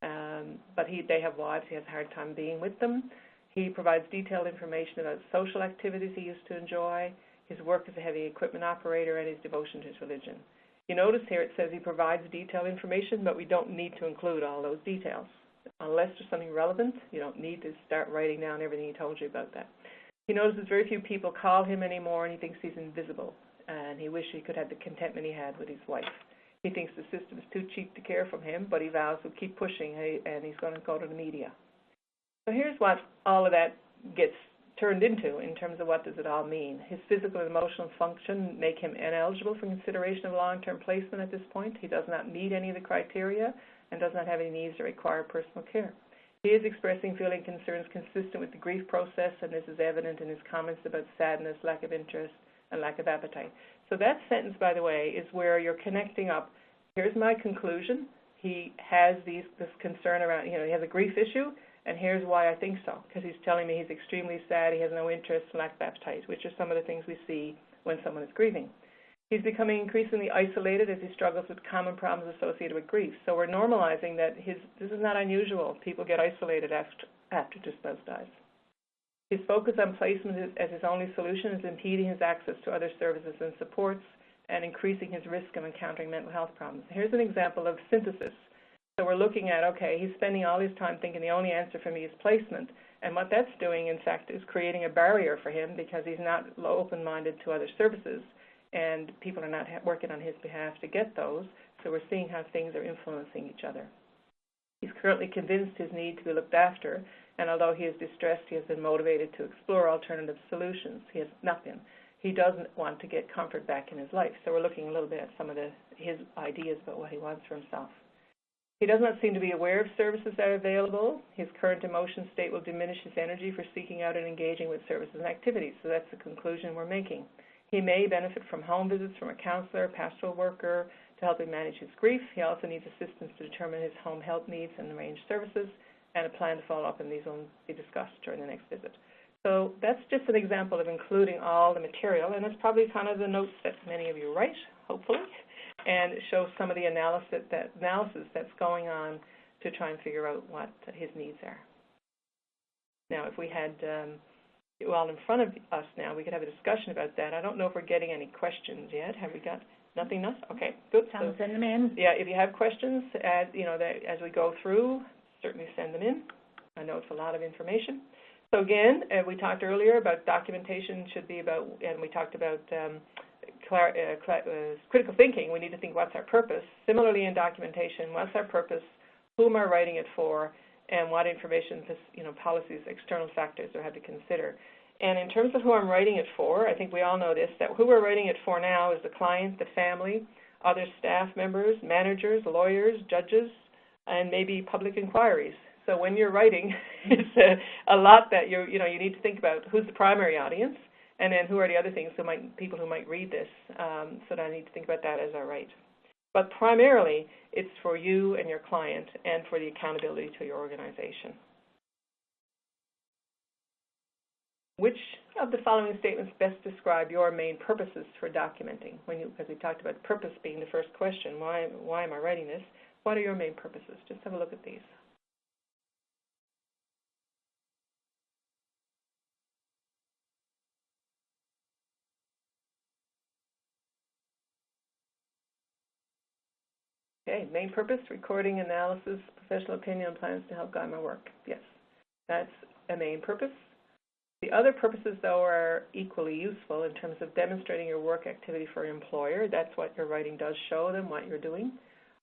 but they have wives. He has a hard time being with them. He provides detailed information about social activities he used to enjoy, his work as a heavy equipment operator, and his devotion to his religion. You notice here it says he provides detailed information, but we don't need to include all those details. Unless there's something relevant, you don't need to start writing down everything he told you about that. He notices very few people call him anymore, and he thinks he's invisible, and he wishes he could have the contentment he had with his wife. He thinks the system is too cheap to care for him, but he vows he'll keep pushing, and he's going to go to the media. So here's what all of that gets turned into in terms of what does it all mean. His physical and emotional function make him ineligible for consideration of long-term placement at this point. He does not meet any of the criteria and does not have any needs that require personal care. He is expressing feeling concerns consistent with the grief process, and this is evident in his comments about sadness, lack of interest, and lack of appetite. So that sentence, by the way, is where you're connecting up. Here's my conclusion. He has this concern around, he has a grief issue, and here's why I think so, because he's telling me he's extremely sad, he has no interest, lack of appetite, which are some of the things we see when someone is grieving. He's becoming increasingly isolated as he struggles with common problems associated with grief. So we're normalizing that this is not unusual. People get isolated after their spouse dies. His focus on placement as his only solution is impeding his access to other services and supports and increasing his risk of encountering mental health problems. Here's an example of synthesis. So we're looking at, okay, he's spending all his time thinking the only answer for me is placement. And what that's doing, in fact, is creating a barrier for him because he's not open-minded to other services. And people are not working on his behalf to get those, so we're seeing how things are influencing each other. He's currently convinced his need to be looked after, and although he is distressed, he has been motivated to explore alternative solutions. He has not been. He doesn't want to get comfort back in his life, so we're looking a little bit at some of his ideas about what he wants for himself. He does not seem to be aware of services that are available. His current emotion state will diminish his energy for seeking out and engaging with services and activities, so that's the conclusion we're making. He may benefit from home visits from a counselor, pastoral worker to help him manage his grief. He also needs assistance to determine his home health needs and arrange services, and a plan to follow up, and these will be discussed during the next visit. So that's just an example of including all the material, and that's probably kind of the notes that many of you write, hopefully, and it shows some of the analysis that's going on to try and figure out what his needs are. Now, if we had well, in front of us now, we could have a discussion about that. I don't know if we're getting any questions yet. Have we got nothing else? Okay, good. So send them in. Yeah, if you have questions, as we go through, certainly send them in. I know it's a lot of information. So again, we talked earlier about documentation should be about, and we talked about critical thinking. We need to think what's our purpose. Similarly in documentation, what's our purpose, who am I writing it for, and what information, policies, external factors I have to consider. And in terms of who I'm writing it for, I think we all know this, that who we're writing it for now is the client, the family, other staff members, managers, lawyers, judges, and maybe public inquiries. So when you're writing, it's a lot that you need to think about who's the primary audience, and then who are the other things, people who might read this. So that I need to think about that as I write. But primarily, it's for you and your client and for the accountability to your organization. Which of the following statements best describe your main purposes for documenting? Because we talked about purpose being the first question. Why am I writing this? What are your main purposes? Just have a look at these. Okay, main purpose, recording, analysis, professional opinion, and plans to help guide my work. Yes, that's a main purpose. The other purposes, though, are equally useful in terms of demonstrating your work activity for your employer. That's what your writing does show them, what you're doing.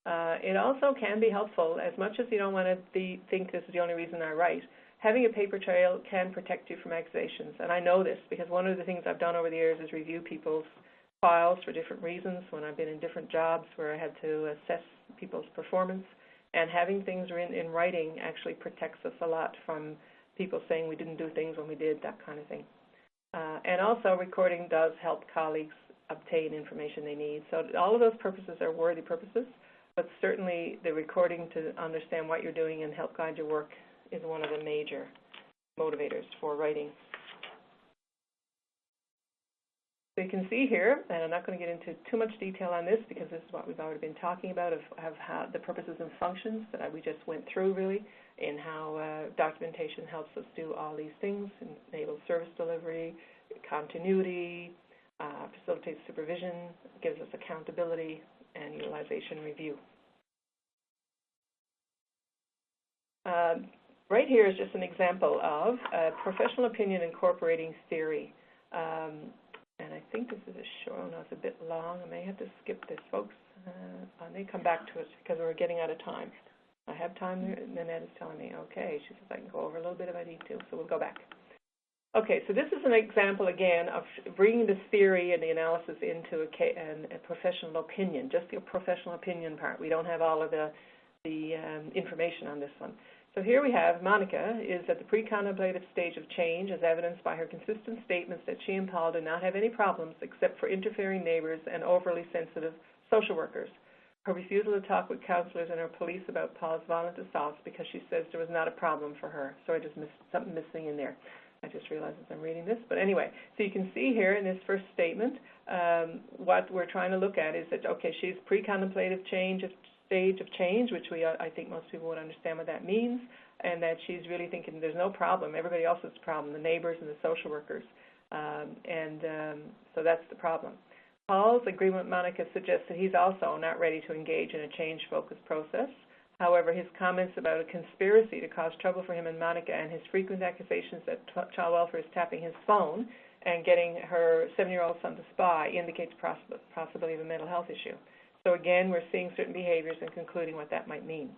It also can be helpful, as much as you don't want to think this is the only reason I write. Having a paper trail can protect you from accusations, and I know this because one of the things I've done over the years is review people's files for different reasons when I've been in different jobs where I had to assess people's performance, and having things in writing actually protects us a lot from people saying we didn't do things when we did, that kind of thing. And also recording does help colleagues obtain information they need. So all of those purposes are worthy purposes, but certainly the recording to understand what you're doing and help guide your work is one of the major motivators for writing. So you can see here, and I'm not going to get into too much detail on this because this is what we've already been talking about of how the purposes and functions that we just went through really, in how documentation helps us do all these things, enables service delivery, continuity, facilitates supervision, gives us accountability, and utilization review. Right here is just an example of professional opinion incorporating theory. And I think this is a short, oh no, it's a bit long. I may have to skip this, folks. I may come back to it because we're getting out of time. I have time there, and Nanette is telling me, okay, she says I can go over a little bit if I need to, so we'll go back. Okay, so this is an example, again, of bringing the theory and the analysis into a professional opinion, just the professional opinion part. We don't have all of the information on this one. So here we have Monica is at the pre-contemplative stage of change as evidenced by her consistent statements that she and Paul do not have any problems except for interfering neighbors and overly sensitive social workers. Her refusal to talk with counselors and her police about Paul's violent assaults because she says there was not a problem for her. So I just missed something missing in there. I just realized as I'm reading this. But anyway, so you can see here in this first statement, what we're trying to look at is that, okay, she's pre-contemplative stage of change, which I think most people would understand what that means, and that she's really thinking there's no problem. Everybody else is the problem, the neighbors and the social workers. So that's the problem. Paul's agreement with Monica suggests that he's also not ready to engage in a change-focused process. However, his comments about a conspiracy to cause trouble for him and Monica and his frequent accusations that child welfare is tapping his phone and getting her 7-year-old son to spy indicates possibility of a mental health issue. So again, we're seeing certain behaviors and concluding what that might mean.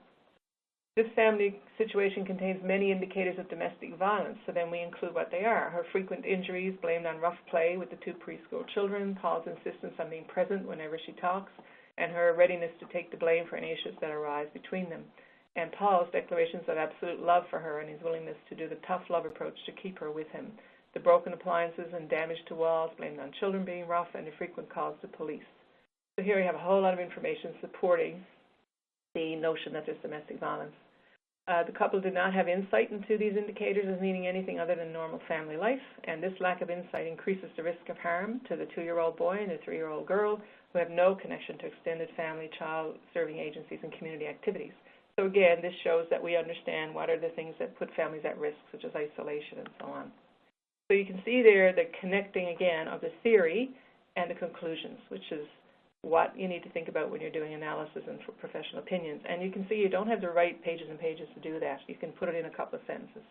This family situation contains many indicators of domestic violence, so then we include what they are. Her frequent injuries blamed on rough play with the 2 preschool children, Paul's insistence on being present whenever she talks, and her readiness to take the blame for any issues that arise between them, and Paul's declarations of absolute love for her and his willingness to do the tough love approach to keep her with him, the broken appliances and damage to walls blamed on children being rough, and the frequent calls to police. So here we have a whole lot of information supporting the notion that there's domestic violence. The couple did not have insight into these indicators as meaning anything other than normal family life, and this lack of insight increases the risk of harm to the 2-year-old boy and the 3-year-old girl who have no connection to extended family, child-serving agencies, and community activities. So again, this shows that we understand what are the things that put families at risk, such as isolation and so on. So you can see there the connecting, again, of the theory and the conclusions, which is what you need to think about when you're doing analysis and professional opinions. And you can see you don't have to write pages and pages to do that. You can put it in a couple of sentences.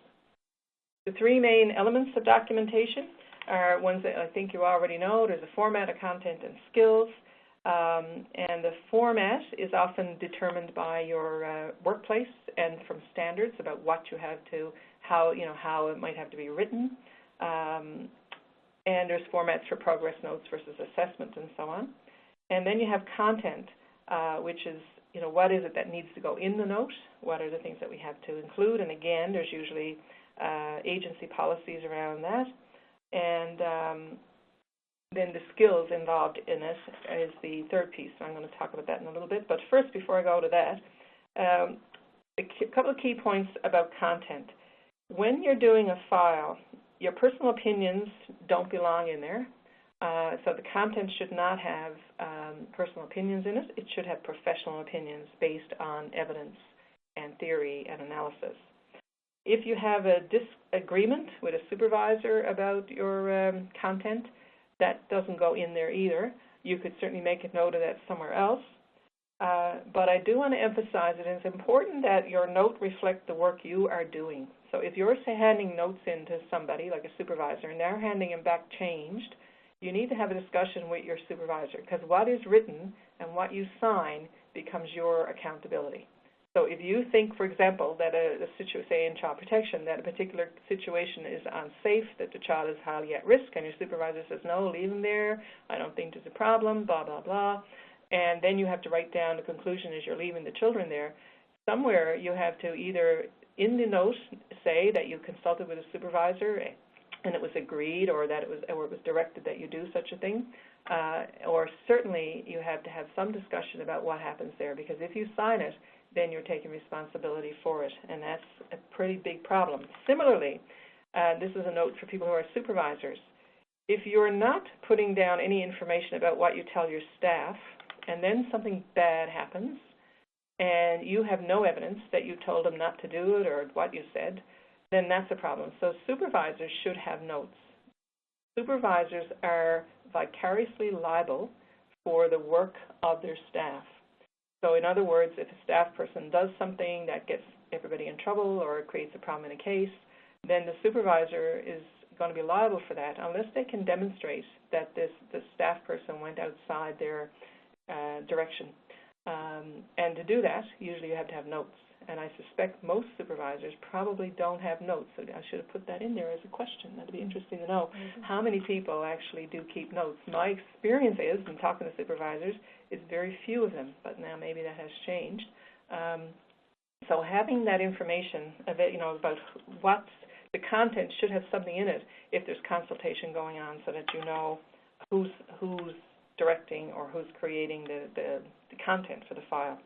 The 3 main elements of documentation are ones that I think you already know. There's a format, a content, and skills. And the format is often determined by your workplace and from standards about what you have to, how it might have to be written. And there's formats for progress notes versus assessment and so on. And then you have content, which is, what is it that needs to go in the note? What are the things that we have to include? And again, there's usually agency policies around that. And then the skills involved in it is the third piece. So I'm going to talk about that in a little bit. But first, before I go to that, a couple of key points about content. When you're doing a file, your personal opinions don't belong in there. So the content should not have personal opinions in it. It should have professional opinions based on evidence and theory and analysis. If you have a disagreement with a supervisor about your content, that doesn't go in there either. You could certainly make a note of that somewhere else. But I do want to emphasize that it's important that your note reflect the work you are doing. So if you're, say, handing notes in to somebody, like a supervisor, and they're handing them back changed, you need to have a discussion with your supervisor, because what is written and what you sign becomes your accountability. So if you think, for example, that say in child protection, that a particular situation is unsafe, that the child is highly at risk, and your supervisor says, no, leave him there, I don't think there's a problem, blah, blah, blah, and then you have to write down the conclusion as you're leaving the children there, somewhere you have to either in the note say that you consulted with a supervisor and it was agreed, or that it was directed that you do such a thing, or certainly you have to have some discussion about what happens there, because if you sign it, then you're taking responsibility for it, and that's a pretty big problem. Similarly, this is a note for people who are supervisors. If you're not putting down any information about what you tell your staff, and then something bad happens, and you have no evidence that you told them not to do it or what you said, then that's a problem. So supervisors should have notes. Supervisors are vicariously liable for the work of their staff. So in other words, if a staff person does something that gets everybody in trouble or creates a problem in a case, then the supervisor is going to be liable for that unless they can demonstrate that the staff person went outside their direction. And to do that, usually you have to have notes. And I suspect most supervisors probably don't have notes. So I should have put that in there as a question. That would be interesting to know. How many people actually do keep notes? My experience is, in talking to supervisors, is very few of them, but now maybe that has changed. So having that information about what's the content should have something in it if there's consultation going on, so that you know who's directing or who's creating the content for the file.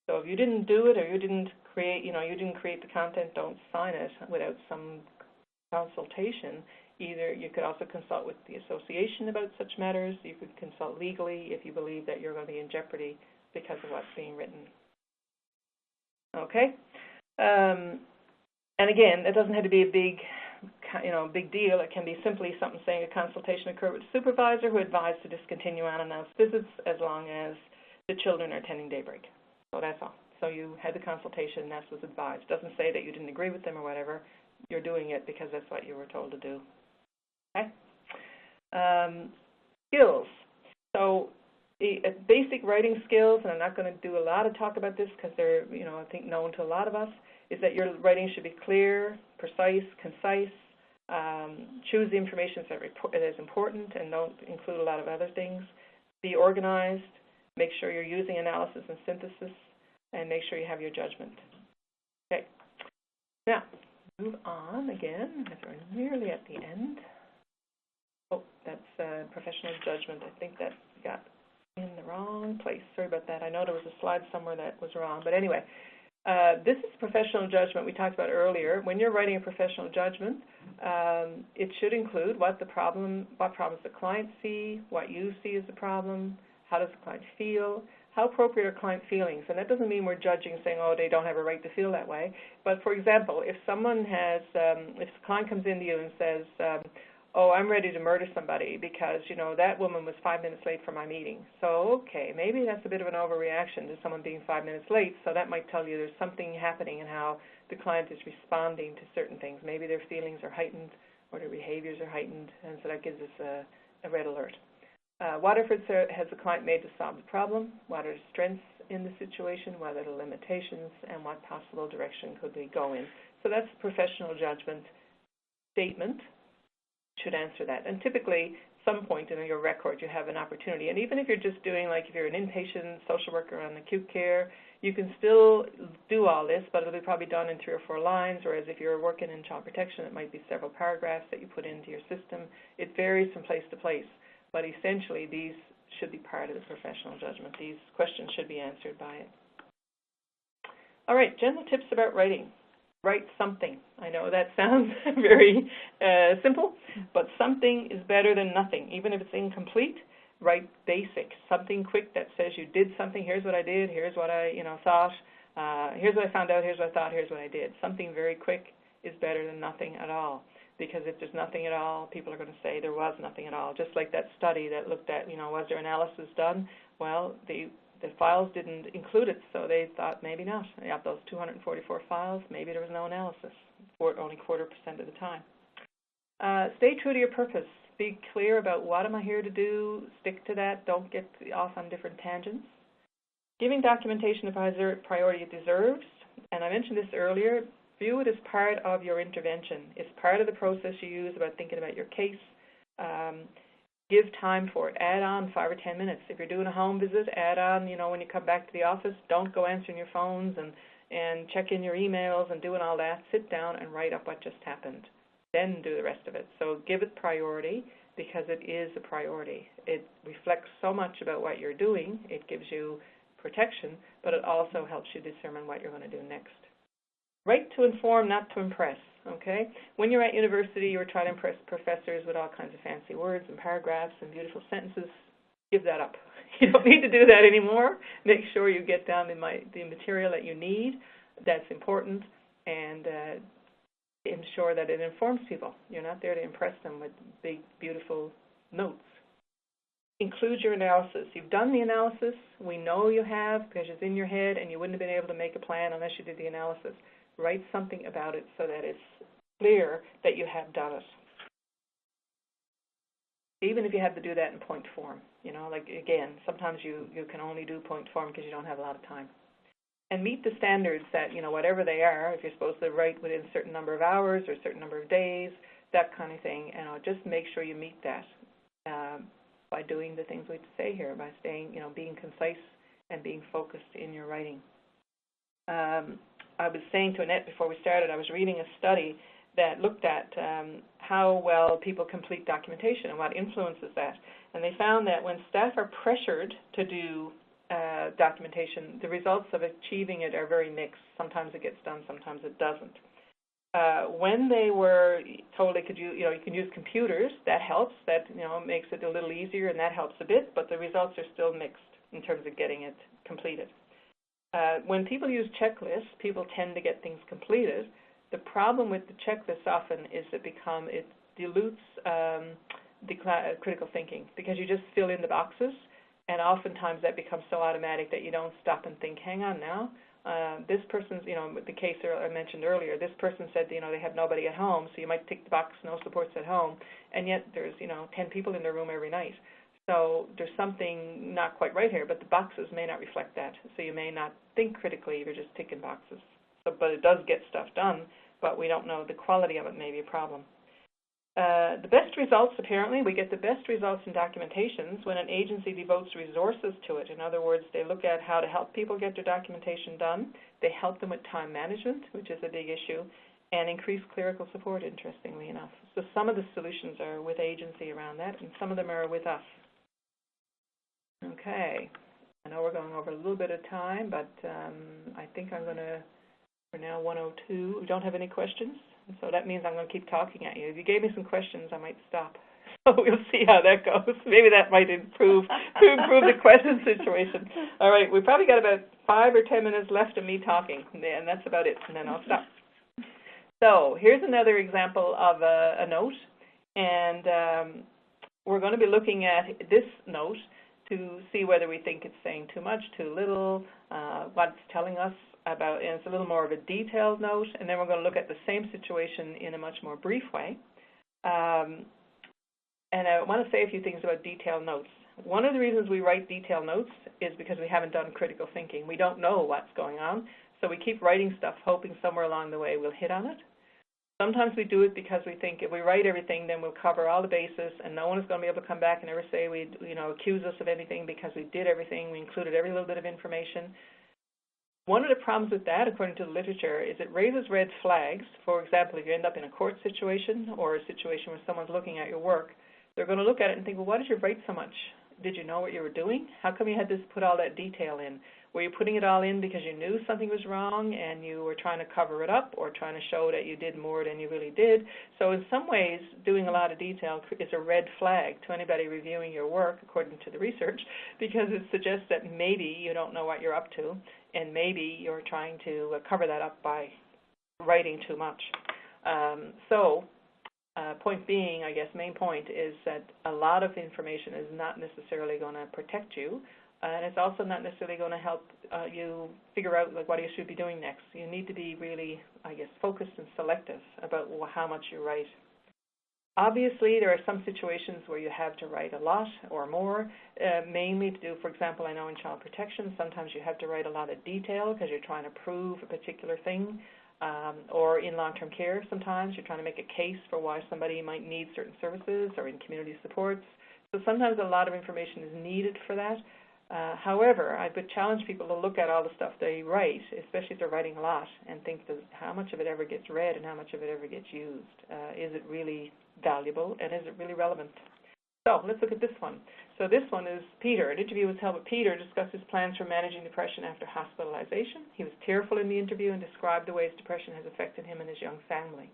So if you didn't do it or you didn't create the content, don't sign it without some consultation. Either you could also consult with the association about such matters. You could consult legally if you believe that you're going to be in jeopardy because of what's being written. Okay. And again, it doesn't have to be a big deal. It can be simply something saying a consultation occurred with a supervisor who advised to discontinue unannounced visits as long as the children are attending daybreak. So that's all. So you had the consultation, and that's what's advised. It doesn't say that you didn't agree with them or whatever. You're doing it because that's what you were told to do. Okay? Skills. So basic writing skills, and I'm not going to do a lot of talk about this because they're, I think known to a lot of us, is that your writing should be clear, precise, concise. Choose the information that is important and don't include a lot of other things. Be organized. Make sure you're using analysis and synthesis, and make sure you have your judgment. Okay. Now, move on again, as we're nearly at the end. Oh, that's professional judgment. I think that got in the wrong place. Sorry about that. I know there was a slide somewhere that was wrong. But anyway, this is professional judgment we talked about earlier. When you're writing a professional judgment, it should include what problems the client see, what you see as the problem, how does the client feel, how appropriate are client feelings. And that doesn't mean we're judging saying, oh, they don't have a right to feel that way. But for example, if someone has, if the client comes into you and says, oh, I'm ready to murder somebody because, that woman was 5 minutes late for my meeting. So, okay, maybe that's a bit of an overreaction to someone being 5 minutes late. So that might tell you there's something happening in how the client is responding to certain things. Maybe their feelings are heightened or their behaviors are heightened, and so that gives us a red alert. What efforts has the client made to solve the problem? What are the strengths in the situation? What are the limitations? And what possible direction could we go in? So that's professional judgment statement. Should answer that. And typically, some point in your record, you have an opportunity. And even if you're just doing, like if you're an inpatient social worker on acute care, you can still do all this, but it'll be probably done in 3 or 4 lines, whereas if you're working in child protection, it might be several paragraphs that you put into your system. It varies from place to place, but essentially these should be part of the professional judgment. These questions should be answered by it. All right, general tips about writing. Write something. I know that sounds very simple, but something is better than nothing. Even if it's incomplete, write basic, something quick that says you did something. Here's what I did. Here's what I thought. Here's what I found out. Here's what I thought. Here's what I did. Something very quick is better than nothing at all, because if there's nothing at all, people are going to say there was nothing at all. Just like that study that looked at, was there analysis done? Well, the files didn't include it, so they thought maybe not. They have those 244 files, maybe there was no analysis, only 0.25% of the time. Stay true to your purpose. Be clear about what am I here to do. Stick to that. Don't get off on different tangents. Giving documentation the priority it deserves, and I mentioned this earlier, view it as part of your intervention. It's part of the process you use about thinking about your case. Give time for it. Add on 5 or 10 minutes. If you're doing a home visit, add on, when you come back to the office, don't go answering your phones and checking your emails and doing all that. Sit down and write up what just happened. Then do the rest of it. So give it priority because it is a priority. It reflects so much about what you're doing. It gives you protection, but it also helps you determine what you're going to do next. Write to inform, not to impress. okay? When you're at university, you're trying to impress professors with all kinds of fancy words and paragraphs and beautiful sentences. Give that up. You don't need to do that anymore. Make sure you get down the material that you need, that's important, and ensure that it informs people. You're not there to impress them with big, beautiful notes. Include your analysis. You've done the analysis. We know you have because it's in your head, and you wouldn't have been able to make a plan unless you did the analysis. Write something about it so that it's clear that you have done it. Even if you have to do that in point form. You know, like, again, sometimes you can only do point form because you don't have a lot of time. And meet the standards that, you know, whatever they are, if you're supposed to write within a certain number of hours or a certain number of days, that kind of thing, and just make sure you meet that by doing the things we say here, by staying, you know, being concise and being focused in your writing. I was saying to Annette before we started, I was reading a study that looked at how well people complete documentation and what influences that. And they found that when staff are pressured to do documentation, the results of achieving it are very mixed. Sometimes it gets done, sometimes it doesn't. When they were told they could use, you know, you can use computers, that helps. That, you know, makes it a little easier, and that helps a bit. But the results are still mixed in terms of getting it completed. When people use checklists, people tend to get things completed. The problem with the checklists often is it dilutes critical thinking because you just fill in the boxes. And oftentimes that becomes so automatic that you don't stop and think, hang on now, this person's, you know, the case I mentioned earlier, this person said, you know, they have nobody at home, so you might tick the box, no supports at home, and yet there's, you know, 10 people in their room every night. So there's something not quite right here, but the boxes may not reflect that. So you may not think critically, you're just ticking boxes. So, but it does get stuff done, but we don't know the quality of it may be a problem. The best results, apparently, we get the best results in documentations when an agency devotes resources to it. In other words, they look at how to help people get their documentation done. They help them with time management, which is a big issue, and increase clerical support, interestingly enough. So some of the solutions are with agency around that, and some of them are with us. Okay. I know we're going over a little bit of time, but I think I'm going to, we're now 1:02. We don't have any questions? So that means I'm going to keep talking at you. If you gave me some questions, I might stop. So we'll see how that goes. Maybe that might improve the question situation. All right, we've probably got about 5 or 10 minutes left of me talking, and that's about it, and then I'll stop. So here's another example of a note, and we're going to be looking at this note to see whether we think it's saying too much, too little, what it's telling us about, and it's a little more of a detailed note, and then we're going to look at the same situation in a much more brief way. And I want to say a few things about detailed notes. One of the reasons we write detailed notes is because we haven't done critical thinking. We don't know what's going on, so we keep writing stuff, hoping somewhere along the way we'll hit on it. Sometimes we do it because we think if we write everything, then we'll cover all the bases, and no one is going to be able to come back and ever say accuse us of anything because we did everything, we included every little bit of information. One of the problems with that, according to the literature, is it raises red flags. For example, if you end up in a court situation or a situation where someone's looking at your work, they're going to look at it and think, well, why did you write so much? Did you know what you were doing? How come you had to put all that detail in? Were you putting it all in because you knew something was wrong and you were trying to cover it up or trying to show that you did more than you really did? So in some ways, doing a lot of detail is a red flag to anybody reviewing your work, according to the research, because it suggests that maybe you don't know what you're up to and maybe you're trying to cover that up by writing too much. Point being, I guess, main point is that a lot of information is not necessarily going to protect you, and it's also not necessarily going to help you figure out what you should be doing next. You need to be really, I guess, focused and selective about how much you write. Obviously, there are some situations where you have to write a lot or more, mainly to do, for example, I know in child protection, sometimes you have to write a lot of detail because you're trying to prove a particular thing. Or in long-term care, sometimes you're trying to make a case for why somebody might need certain services, or in community supports. So sometimes a lot of information is needed for that. However, I would challenge people to look at all the stuff they write, especially if they're writing a lot, and think how much of it ever gets read and how much of it ever gets used. Is it really valuable, and is it really relevant? So let's look at this one. So this one is Peter. An interview was held with Peter to discuss his plans for managing depression after hospitalization. He was tearful in the interview and described the ways depression has affected him and his young family.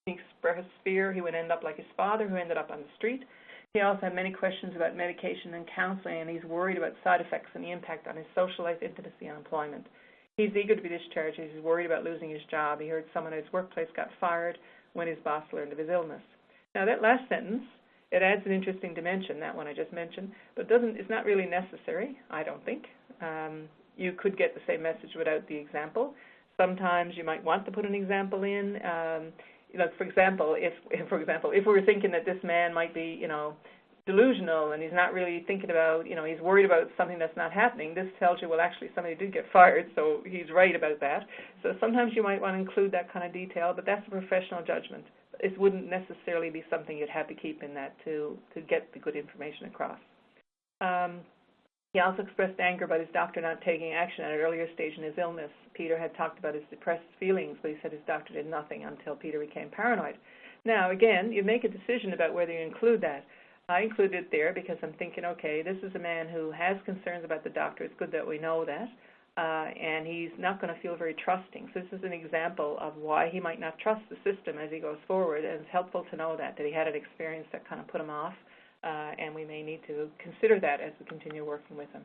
He expressed fear he would end up like his father, who ended up on the street. He also had many questions about medication and counseling, and he's worried about side effects and the impact on his social life, intimacy, and employment. He's eager to be discharged. He's worried about losing his job. He heard someone at his workplace got fired when his boss learned of his illness. Now, that last sentence, it adds an interesting dimension, that one I just mentioned, but it's not really necessary, I don't think. You could get the same message without the example. Sometimes you might want to put an example in. For example, if we were thinking that this man might be, delusional and he's not really thinking about, he's worried about something that's not happening, this tells you, well, actually somebody did get fired, so he's right about that. So sometimes you might want to include that kind of detail, but that's a professional judgment. It wouldn't necessarily be something you'd have to keep in that to get the good information across. He also expressed anger about his doctor not taking action at an earlier stage in his illness. Peter had talked about his depressed feelings, but he said his doctor did nothing until Peter became paranoid. Now, again, you make a decision about whether you include that. I included it there because I'm thinking, okay, this is a man who has concerns about the doctor. It's good that we know that. And he's not going to feel very trusting. So this is an example of why he might not trust the system as he goes forward, and it's helpful to know that he had an experience that kind of put him off, and we may need to consider that as we continue working with him.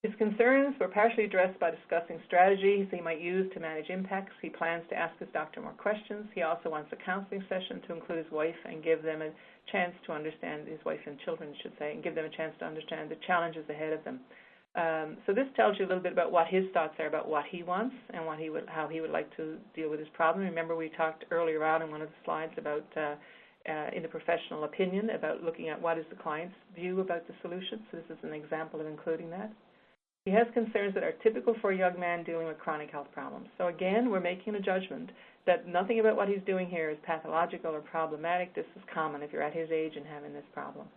His concerns were partially addressed by discussing strategies he might use to manage impacts. He plans to ask his doctor more questions. He also wants a counseling session to include his wife and give them a chance to understand, his wife and children, I should say, and give them a chance to understand the challenges ahead of them. So this tells you a little bit about what his thoughts are about what he wants and how he would like to deal with his problem. Remember, we talked earlier on in one of the slides about, in the professional opinion, about looking at what is the client's view about the solution. So this is an example of including that. He has concerns that are typical for a young man dealing with chronic health problems. So again, we're making a judgment that nothing about what he's doing here is pathological or problematic. This is common if you're at his age and having this problem.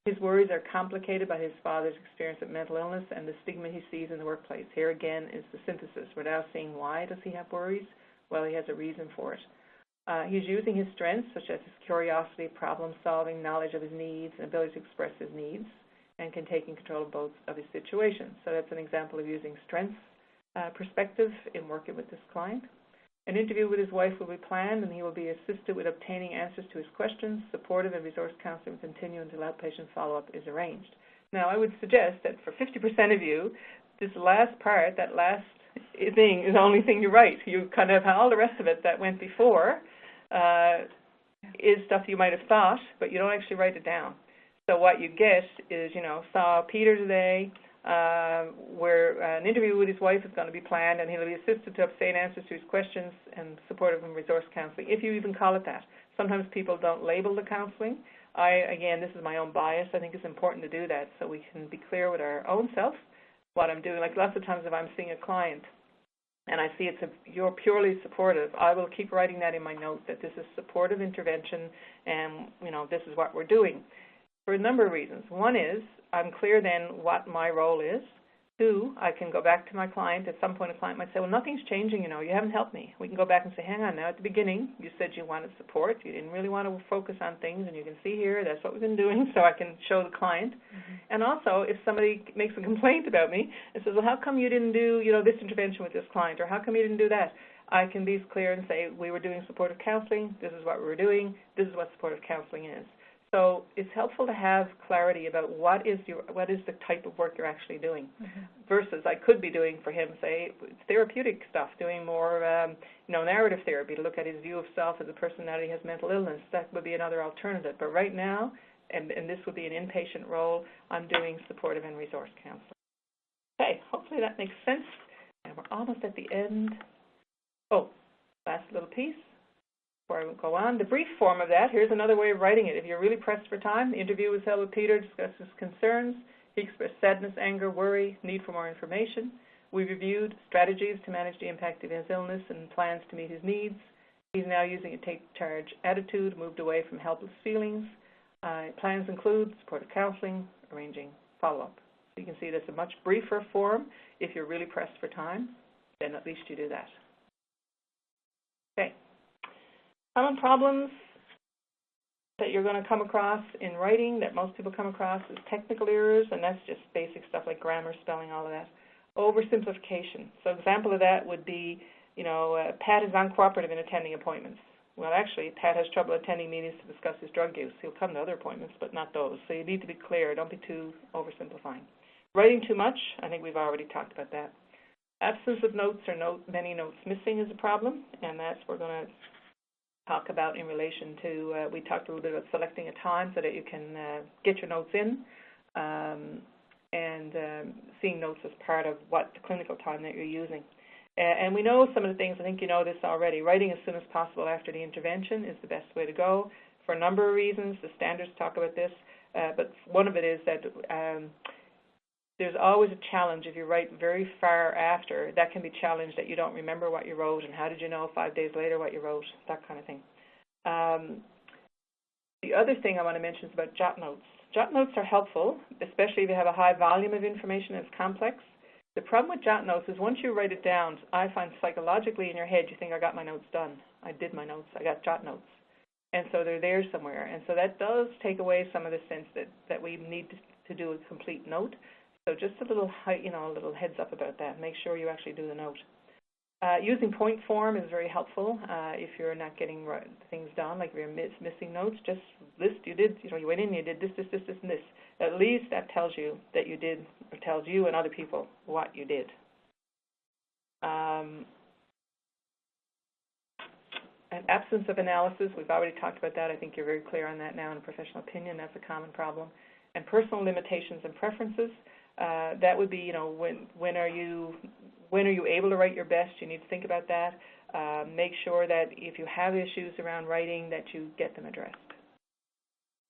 His worries are complicated by his father's experience of mental illness and the stigma he sees in the workplace. Here again is the synthesis. We're now seeing why does he have worries? Well, he has a reason for it. He's using his strengths, such as his curiosity, problem-solving, knowledge of his needs, and ability to express his needs, and can take control of both of his situations. So that's an example of using strengths perspective in working with this client. An interview with his wife will be planned, and he will be assisted with obtaining answers to his questions. Supportive and resource counseling will continue until outpatient follow-up is arranged. Now, I would suggest that for 50% of you, this last part, that last thing, is the only thing you write. You kind of have all the rest of it that went before is stuff you might have thought, but you don't actually write it down. So what you get is, saw Peter today, where an interview with his wife is going to be planned, and he'll be assisted to obtain answers to his questions and supportive and resource counseling, if you even call it that. Sometimes people don't label the counseling. Again, this is my own bias. I think it's important to do that so we can be clear with our own self what I'm doing. Like lots of times if I'm seeing a client and I see you're purely supportive, I will keep writing that in my note that this is supportive intervention and, this is what we're doing. For a number of reasons. One is I'm clear then what my role is. Two, I can go back to my client. At some point a client might say, well, nothing's changing, you haven't helped me. We can go back and say, hang on now, at the beginning you said you wanted support. You didn't really want to focus on things, and you can see here that's what we've been doing, so I can show the client. Mm-hmm. And also, if somebody makes a complaint about me and says, well, how come you didn't do, this intervention with this client, or how come you didn't do that? I can be clear and say, we were doing supportive counseling, this is what we were doing, this is what supportive counseling is. So it's helpful to have clarity about what is the type of work you're actually doing, mm-hmm. versus I could be doing for him, say, therapeutic stuff, doing more, narrative therapy to look at his view of self as a person that he has mental illness. That would be another alternative. But right now, and this would be an inpatient role, I'm doing supportive and resource counseling. Okay, hopefully that makes sense. And we're almost at the end. Oh, last little piece. Before I go on, the brief form of that, here's another way of writing it. If you're really pressed for time, the interview was held with Peter, discussed his concerns. He expressed sadness, anger, worry, need for more information. We reviewed strategies to manage the impact of his illness and plans to meet his needs. He's now using a take-charge attitude, moved away from helpless feelings. Plans include supportive counseling, arranging follow-up. So you can see this a much briefer form. If you're really pressed for time, then at least you do that. Okay. Common problems that you're going to come across in writing that most people come across is technical errors, and that's just basic stuff like grammar, spelling, all of that. Oversimplification. So example of that would be, Pat is uncooperative in attending appointments. Well, actually, Pat has trouble attending meetings to discuss his drug use. He'll come to other appointments, but not those. So you need to be clear. Don't be too oversimplifying. Writing too much, I think we've already talked about that. Absence of notes or many notes missing is a problem, and that's what we're going to talk about in relation to, we talked a little bit about selecting a time so that you can get your notes in, and seeing notes as part of what the clinical time that you're using. And we know some of the things, I think you know this already. Writing as soon as possible after the intervention is the best way to go for a number of reasons. The standards talk about this, but one of it is that there's always a challenge if you write very far after. That can be challenged that you don't remember what you wrote, and how did you know 5 days later what you wrote, that kind of thing. The other thing I want to mention is about jot notes. Jot notes are helpful, especially if you have a high volume of information and it's complex. The problem with jot notes is once you write it down, I find psychologically in your head you think, I got my notes done. I did my notes. I got jot notes. And so they're there somewhere. And so that does take away some of the sense that we need to do a complete note. So just a little, a little heads up about that. Make sure you actually do the note. Using point form is very helpful if you're not getting things done, like if you're missing notes. Just list you did, you went in, you did this, and this. At least that tells you that you did, or tells you and other people what you did. An absence of analysis, we've already talked about that. I think you're very clear on that now in professional opinion. That's a common problem. And personal limitations and preferences. That would be, when are you able to write your best? You need to think about that. Make sure that if you have issues around writing, that you get them addressed.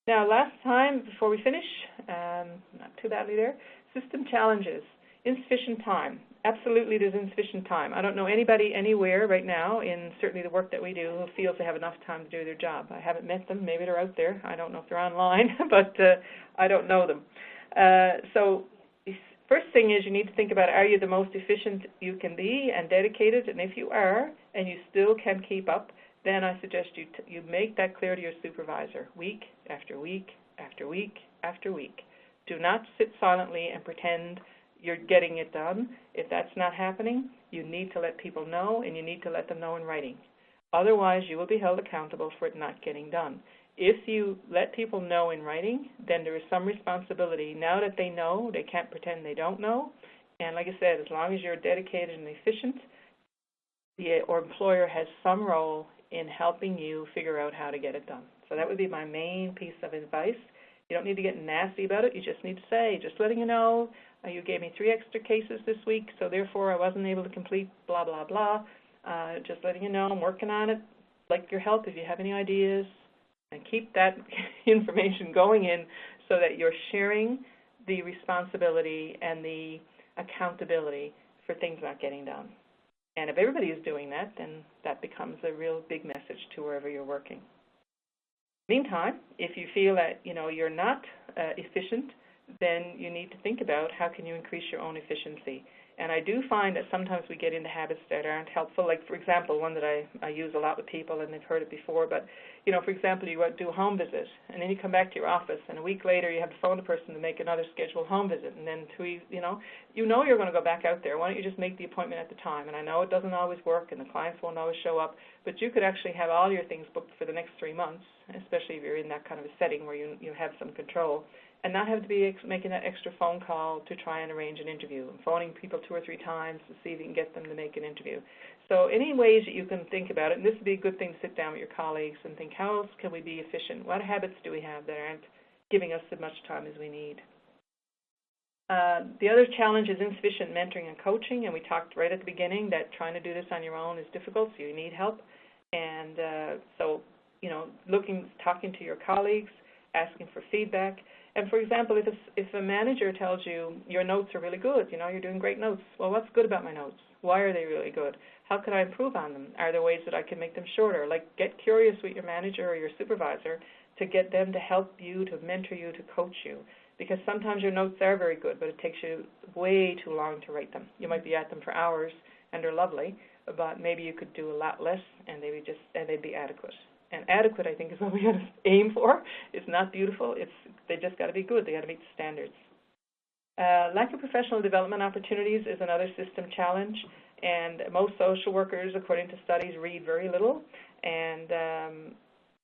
Now, last time, before we finish, not too badly there, system challenges. Insufficient time. Absolutely, there's insufficient time. I don't know anybody anywhere right now, in certainly the work that we do, who feels they have enough time to do their job. I haven't met them. Maybe they're out there. I don't know if they're online, but I don't know them. So first thing is you need to think about, are you the most efficient you can be and dedicated? And if you are, and you still can keep up, then I suggest you make that clear to your supervisor week after week after week after week. Do not sit silently and pretend you're getting it done. If that's not happening, you need to let people know, and you need to let them know in writing. Otherwise, you will be held accountable for it not getting done. If you let people know in writing, then there is some responsibility. Now that they know, they can't pretend they don't know. And like I said, as long as you're dedicated and efficient, the employer has some role in helping you figure out how to get it done. So that would be my main piece of advice. You don't need to get nasty about it. You just need to say, just letting you know, you gave me 3 extra cases this week, so therefore I wasn't able to complete blah, blah, blah. Just letting you know I'm working on it. Like your help if you have any ideas. And keep that information going in so that you're sharing the responsibility and the accountability for things not getting done. And if everybody is doing that, then that becomes a real big message to wherever you're working. Meantime, if you feel that you're not efficient, then you need to think about how can you increase your own efficiency. And I do find that sometimes we get into habits that aren't helpful. Like, for example, one that I use a lot with people, and they've heard it before, but, for example, you do a home visit, and then you come back to your office, and a week later you have to phone a person to make another scheduled home visit, and then you're going to go back out there. Why don't you just make the appointment at the time? And I know it doesn't always work, and the clients won't always show up, but you could actually have all your things booked for the next 3 months, especially if you're in that kind of a setting where you have some control, and not have to be making that extra phone call to try and arrange an interview, and phoning people 2 or 3 times to see if you can get them to make an interview. So any ways that you can think about it, and this would be a good thing to sit down with your colleagues and think, how else can we be efficient? What habits do we have that aren't giving us as much time as we need? The other challenge is insufficient mentoring and coaching, and we talked right at the beginning that trying to do this on your own is difficult, so you need help. And talking to your colleagues, asking for feedback. And for example, if a manager tells you your notes are really good, you're doing great notes, well, what's good about my notes? Why are they really good? How can I improve on them? Are there ways that I can make them shorter? Like, get curious with your manager or your supervisor to get them to help you, to mentor you, to coach you. Because sometimes your notes are very good, but it takes you way too long to write them. You might be at them for hours, and they're lovely, but maybe you could do a lot less, and they'd be adequate. And adequate, I think, is what we got to aim for. It's not beautiful. They just got to be good. They got to meet the standards. Lack of professional development opportunities is another system challenge. And most social workers, according to studies, read very little. and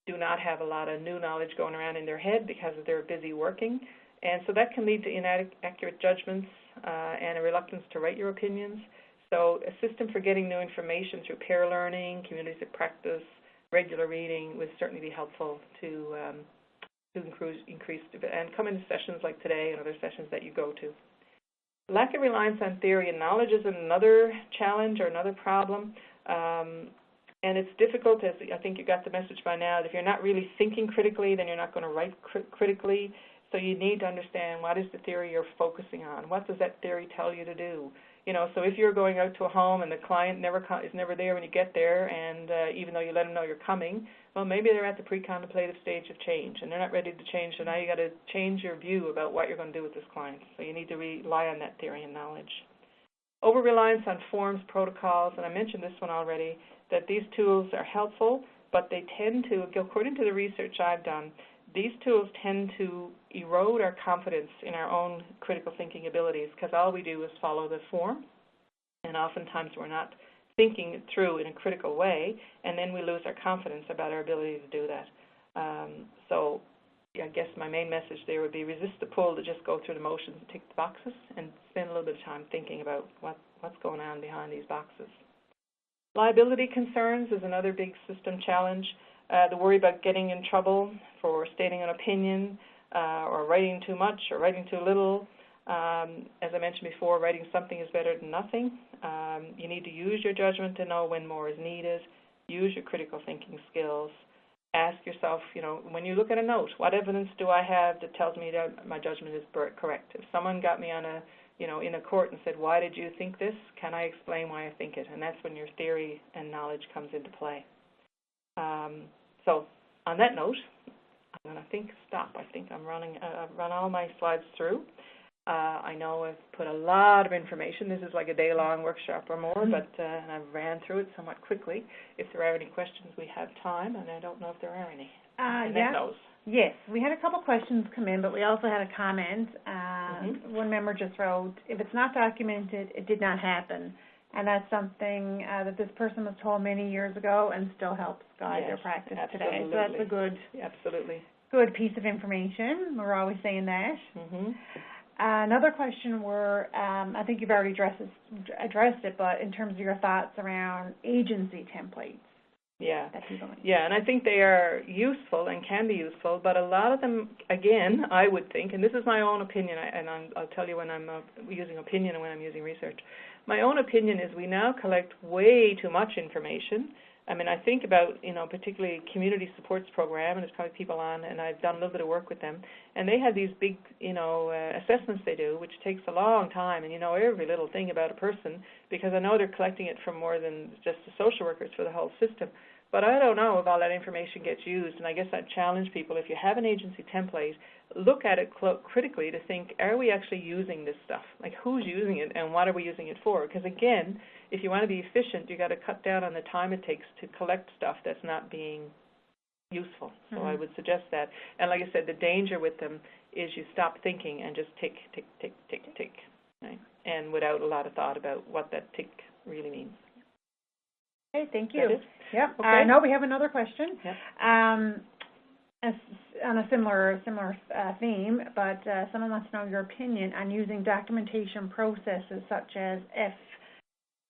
do not have a lot of new knowledge going around in their head because they're busy working. And so that can lead to inaccurate judgments and a reluctance to write your opinions. So a system for getting new information through peer learning, communities of practice, regular reading would certainly be helpful to increase and come into sessions like today and other sessions that you go to. Lack of reliance on theory and knowledge is another challenge or another problem. And it's difficult, as I think you got the message by now, that if you're not really thinking critically, then you're not going to write critically. So you need to understand what is the theory you're focusing on. What does that theory tell you to do? You know, so if you're going out to a home and the client is never there when you get there, and even though you let them know you're coming, well, maybe they're at the pre-contemplative stage of change and they're not ready to change. So now you got to change your view about what you're going to do with this client. So you need to rely on that theory and knowledge. Over-reliance on forms, protocols, and I mentioned this one already, that these tools are helpful, but they tend to, according to the research I've done, these tools tend to erode our confidence in our own critical thinking abilities because all we do is follow the form, and oftentimes we're not thinking it through in a critical way, and then we lose our confidence about our ability to do that. So I guess my main message there would be resist the pull to just go through the motions and tick the boxes and spend a little bit of time thinking about what's going on behind these boxes. Liability concerns is another big system challenge. The worry about getting in trouble for stating an opinion or writing too much or writing too little. As I mentioned before, writing something is better than nothing. You need to use your judgment to know when more is needed. Use your critical thinking skills. Ask yourself, you know, when you look at a note, what evidence do I have that tells me that my judgment is correct? If someone got me on in a court and said, why did you think this? Can I explain why I think it? And that's when your theory and knowledge comes into play. So on that note, I'm going to stop. I think I've run all my slides through. I know I've put a lot of information. This is like a day-long workshop or more, but and I ran through it somewhat quickly. If there are any questions, we have time, and I don't know if there are any. Yeah. Yes, we had a couple questions come in, but we also had a comment. One member just wrote, if it's not documented, it did not happen. And that's something that this person was told many years ago and still helps guide their practice today. So that's a good piece of information. We're always saying that. Another question I think you've already addressed it, but in terms of your thoughts around agency templates. Yeah, and I think they are useful and can be useful, but a lot of them, again, I would think, and this is my own opinion, and I'll tell you when I'm using opinion and when I'm using research. My own opinion is we now collect way too much information. I mean, I think about, particularly community supports program, and there's probably people on, and I've done a little bit of work with them, and they have these big, assessments they do, which takes a long time, and you know every little thing about a person, because I know they're collecting it from more than just the social workers for the whole system. But I don't know if all that information gets used, and I guess I'd challenge people, if you have an agency template, look at it critically to think, are we actually using this stuff? Like, who's using it, and what are we using it for? Because, again, if you want to be efficient, you've got to cut down on the time it takes to collect stuff that's not being useful. So I would suggest that. And like I said, the danger with them is you stop thinking and just tick, tick, tick, tick, tick, right? And without a lot of thought about what that tick really means. Okay, thank you. Yep. Okay. No, we have another question. Yep. On a similar theme, but someone wants to know your opinion on using documentation processes such as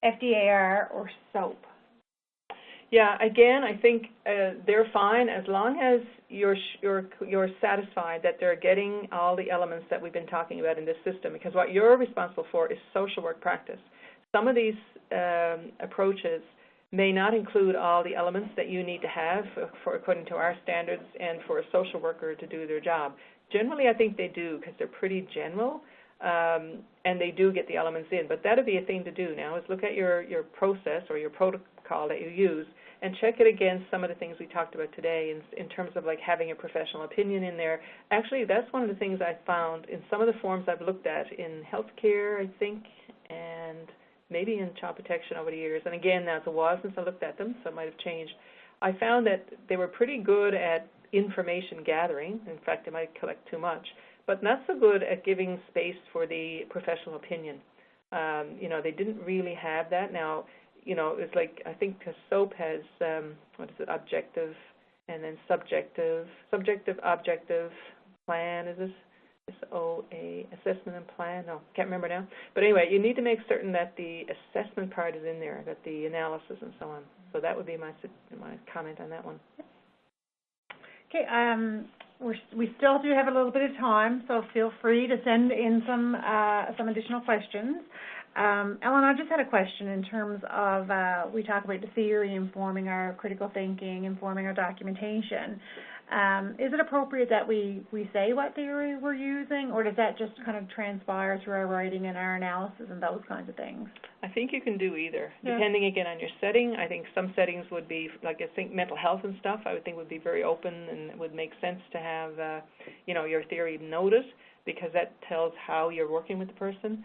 FDAR or SOAP. Yeah, again, I think they're fine as long as you're satisfied that they're getting all the elements that we've been talking about in this system, because what you're responsible for is social work practice. Some of these approaches may not include all the elements that you need to have according to our standards and for a social worker to do their job. Generally, I think they do because they're pretty general, and they do get the elements in. But that would be a thing to do now, is look at your process or your protocol that you use and check it against some of the things we talked about today in terms of like having a professional opinion in there. Actually, that's one of the things I found in some of the forms I've looked at in healthcare, I think, and maybe in child protection over the years. And again, that's a while since I looked at them, so it might have changed. I found that they were pretty good at information gathering. In fact, they might collect too much, but not so good at giving space for the professional opinion. They didn't really have that. Now, it's like, I think SOAP has, objective and then subjective, objective, plan, is this? SOA, assessment and plan, no, can't remember now. But anyway, you need to make certain that the assessment part is in there, that the analysis and so on. So that would be my comment on that one. Okay, we still do have a little bit of time, so feel free to send in some additional questions. Ellen, I just had a question in terms of, we talk about the theory informing our critical thinking, informing our documentation. Is it appropriate that we say what theory we're using, or does that just kind of transpire through our writing and our analysis and those kinds of things? I think you can do either, depending again on your setting. I think some settings would be, like I think mental health and stuff, I would think would be very open, and it would make sense to have, your theory noted, because that tells how you're working with the person.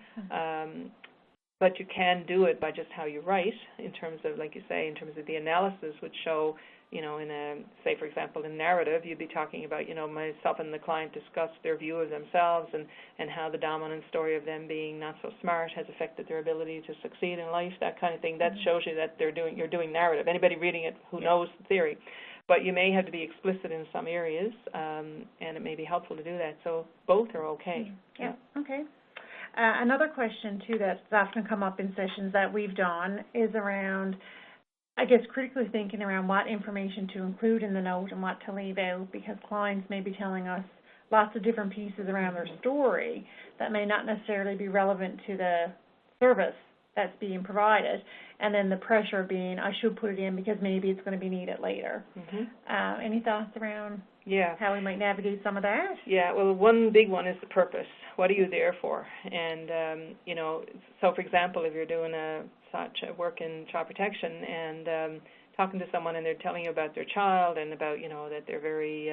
But you can do it by just how you write, in terms of, like you say, in terms of the analysis would show, in a, say, for example, in narrative, you'd be talking about, myself and the client discussed their view of themselves and how the dominant story of them being not so smart has affected their ability to succeed in life, that kind of thing. That shows you that you're doing narrative. Anybody reading it who knows the theory. But you may have to be explicit in some areas, and it may be helpful to do that. So both are okay. Yeah. Okay. Another question, too, that's often come up in sessions that we've done is around, I guess, critically thinking around what information to include in the note and what to leave out, because clients may be telling us lots of different pieces around their story that may not necessarily be relevant to the service that's being provided, and then the pressure being, I should put it in because maybe it's going to be needed later. Any thoughts around how we might navigate some of that? Yeah, well, one big one is the purpose. What are you there for? And, so for example, if you're doing such work in child protection and talking to someone and they're telling you about their child and about, that they're very,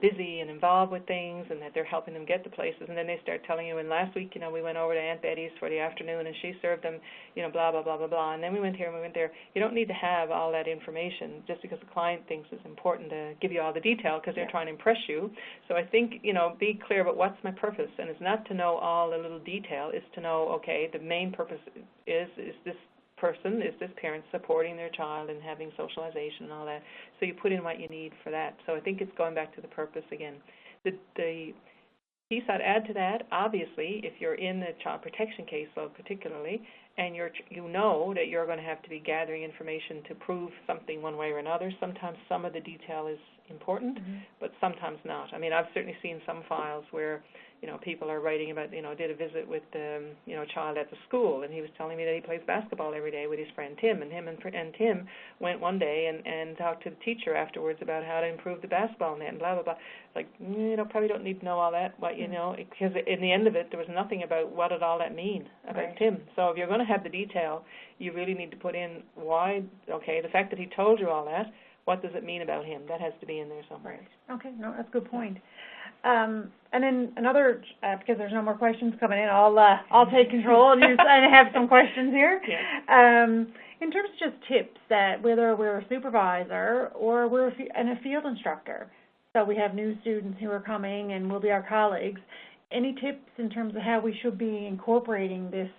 busy and involved with things and that they're helping them get to places, and then they start telling you, and last week, we went over to Aunt Betty's for the afternoon and she served them, blah, blah, blah, blah, blah, and then we went here and we went there. You don't need to have all that information just because the client thinks it's important to give you all the detail because they're trying to impress you. So I think, be clear about what's my purpose, and it's not to know all the little detail, it's to know, okay, the main purpose is this person, is this parent supporting their child and having socialization and all that. So you put in what you need for that. So I think it's going back to the purpose again. The piece I'd add to that, obviously, if you're in the child protection caseload particularly, and you know that you're going to have to be gathering information to prove something one way or another, sometimes some of the detail is important, but sometimes not. I mean, I've certainly seen some files where, people are writing about, did a visit with, a child at the school, and he was telling me that he plays basketball every day with his friend Tim, and Tim went one day and talked to the teacher afterwards about how to improve the basketball net and blah, blah, blah. Like, probably don't need to know all that, because in the end of it, there was nothing about what did all that mean about Tim. So if you're going to have the detail, you really need to put in why, the fact that he told you all that, what does it mean about him? That has to be in there somewhere. Right. Okay, no, that's a good point. And then another, because there's no more questions coming in, I'll take control and have some questions here. Yeah. In terms of just tips that whether we're a supervisor or we're a field instructor, so we have new students who are coming and will be our colleagues, any tips in terms of how we should be incorporating this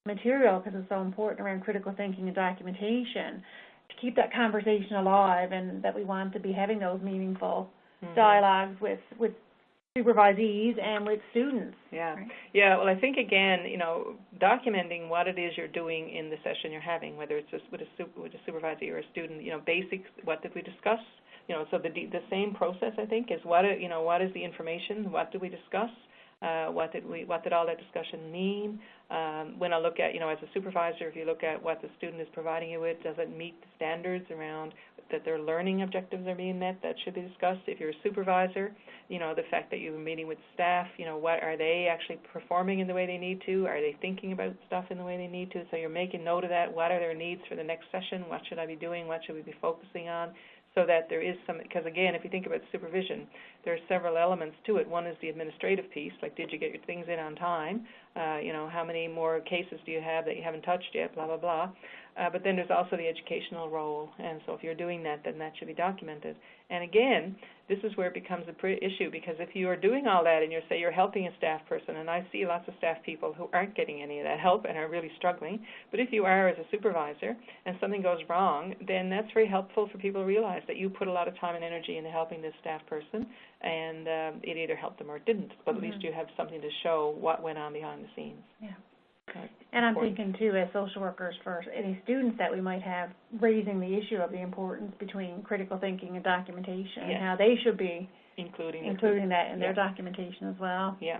material, because it's so important around critical thinking and documentation, to keep that conversation alive, and that we want to be having those meaningful dialogues with supervisees and with students. Yeah. Right? Yeah, well, I think, again, documenting what it is you're doing in the session you're having, whether it's just with a supervisee or a student, basics, what did we discuss? So the same process, I think, is what is the information, what did we discuss? What did all that discussion mean? When I look at, as a supervisor, if you look at what the student is providing you with, does it meet the standards around that their learning objectives are being met? That should be discussed. If you're a supervisor, the fact that you're meeting with staff, what are they actually performing in the way they need to? Are they thinking about stuff in the way they need to? So you're making note of that. What are their needs for the next session? What should I be doing? What should we be focusing on? So that there is some, because again, if you think about supervision, there are several elements to it. One is the administrative piece, like did you get your things in on time? How many more cases do you have that you haven't touched yet, blah, blah, blah. But then there's also the educational role, and so if you're doing that, then that should be documented. And again, this is where it becomes a issue, because if you are doing all that and you're helping a staff person, and I see lots of staff people who aren't getting any of that help and are really struggling, but if you are as a supervisor and something goes wrong, then that's very helpful for people to realize that you put a lot of time and energy into helping this staff person, and it either helped them or it didn't, but at least you have something to show what went on behind the scenes. Yeah. And I'm thinking, too, as social workers, for any students that we might have, raising the issue of the importance between critical thinking and documentation, and how they should be including that in their documentation as well. Yeah.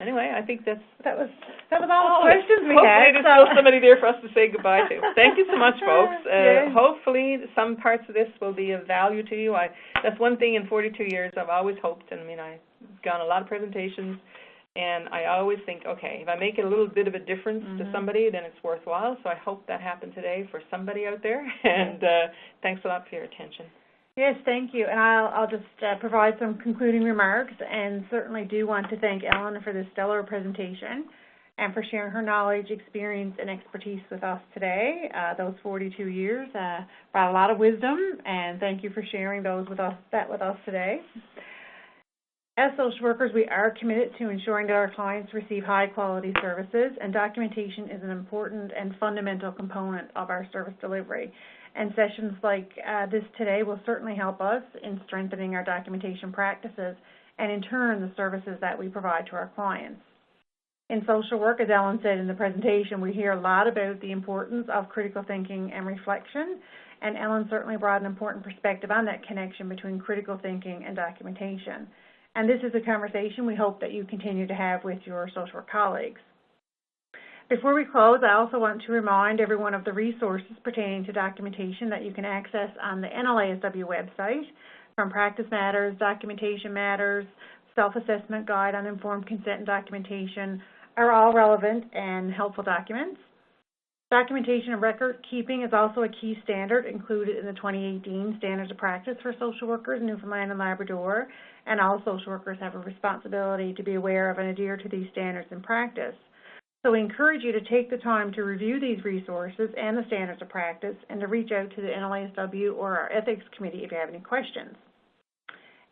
Anyway, I think that was all the questions we had. Hopefully there's still somebody there for us to say goodbye to. Thank you so much, folks. Hopefully some parts of this will be of value to you. That's one thing in 42 years I've always hoped, and I mean, I've gone a lot of presentations, and I always think, okay, if I make it a little bit of a difference to somebody, then it's worthwhile. So I hope that happened today for somebody out there. And thanks a lot for your attention. Yes, thank you. And I'll just provide some concluding remarks, and certainly do want to thank Ellen for this stellar presentation and for sharing her knowledge, experience, and expertise with us today. Those 42 years brought a lot of wisdom, and thank you for sharing those with us today. As social workers, we are committed to ensuring that our clients receive high-quality services, and documentation is an important and fundamental component of our service delivery. And sessions like this today will certainly help us in strengthening our documentation practices and, in turn, the services that we provide to our clients. In social work, as Ellen said in the presentation, we hear a lot about the importance of critical thinking and reflection, and Ellen certainly brought an important perspective on that connection between critical thinking and documentation. And this is a conversation we hope that you continue to have with your social work colleagues. Before we close, I also want to remind everyone of the resources pertaining to documentation that you can access on the NLASW website, from Practice Matters, Documentation Matters, Self-Assessment Guide on Informed Consent and Documentation are all relevant and helpful documents. Documentation and record keeping is also a key standard included in the 2018 Standards of Practice for Social Workers in Newfoundland and Labrador, and all social workers have a responsibility to be aware of and adhere to these standards in practice. So we encourage you to take the time to review these resources and the Standards of Practice, and to reach out to the NLASW or our Ethics Committee if you have any questions.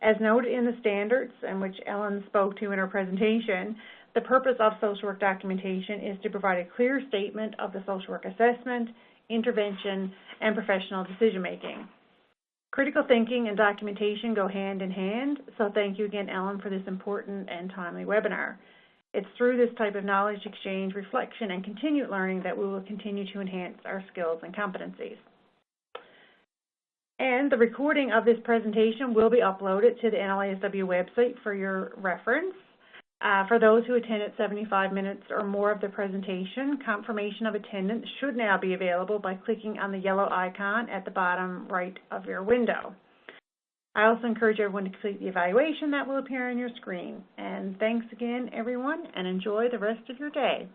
As noted in the standards, and which Ellen spoke to in her presentation, the purpose of social work documentation is to provide a clear statement of the social work assessment, intervention, and professional decision-making. Critical thinking and documentation go hand in hand, so thank you again, Ellen, for this important and timely webinar. It's through this type of knowledge exchange, reflection, and continued learning that we will continue to enhance our skills and competencies. And the recording of this presentation will be uploaded to the NLASW website for your reference. For those who attended 75 minutes or more of the presentation, confirmation of attendance should now be available by clicking on the yellow icon at the bottom right of your window. I also encourage everyone to complete the evaluation that will appear on your screen. And thanks again, everyone, and enjoy the rest of your day.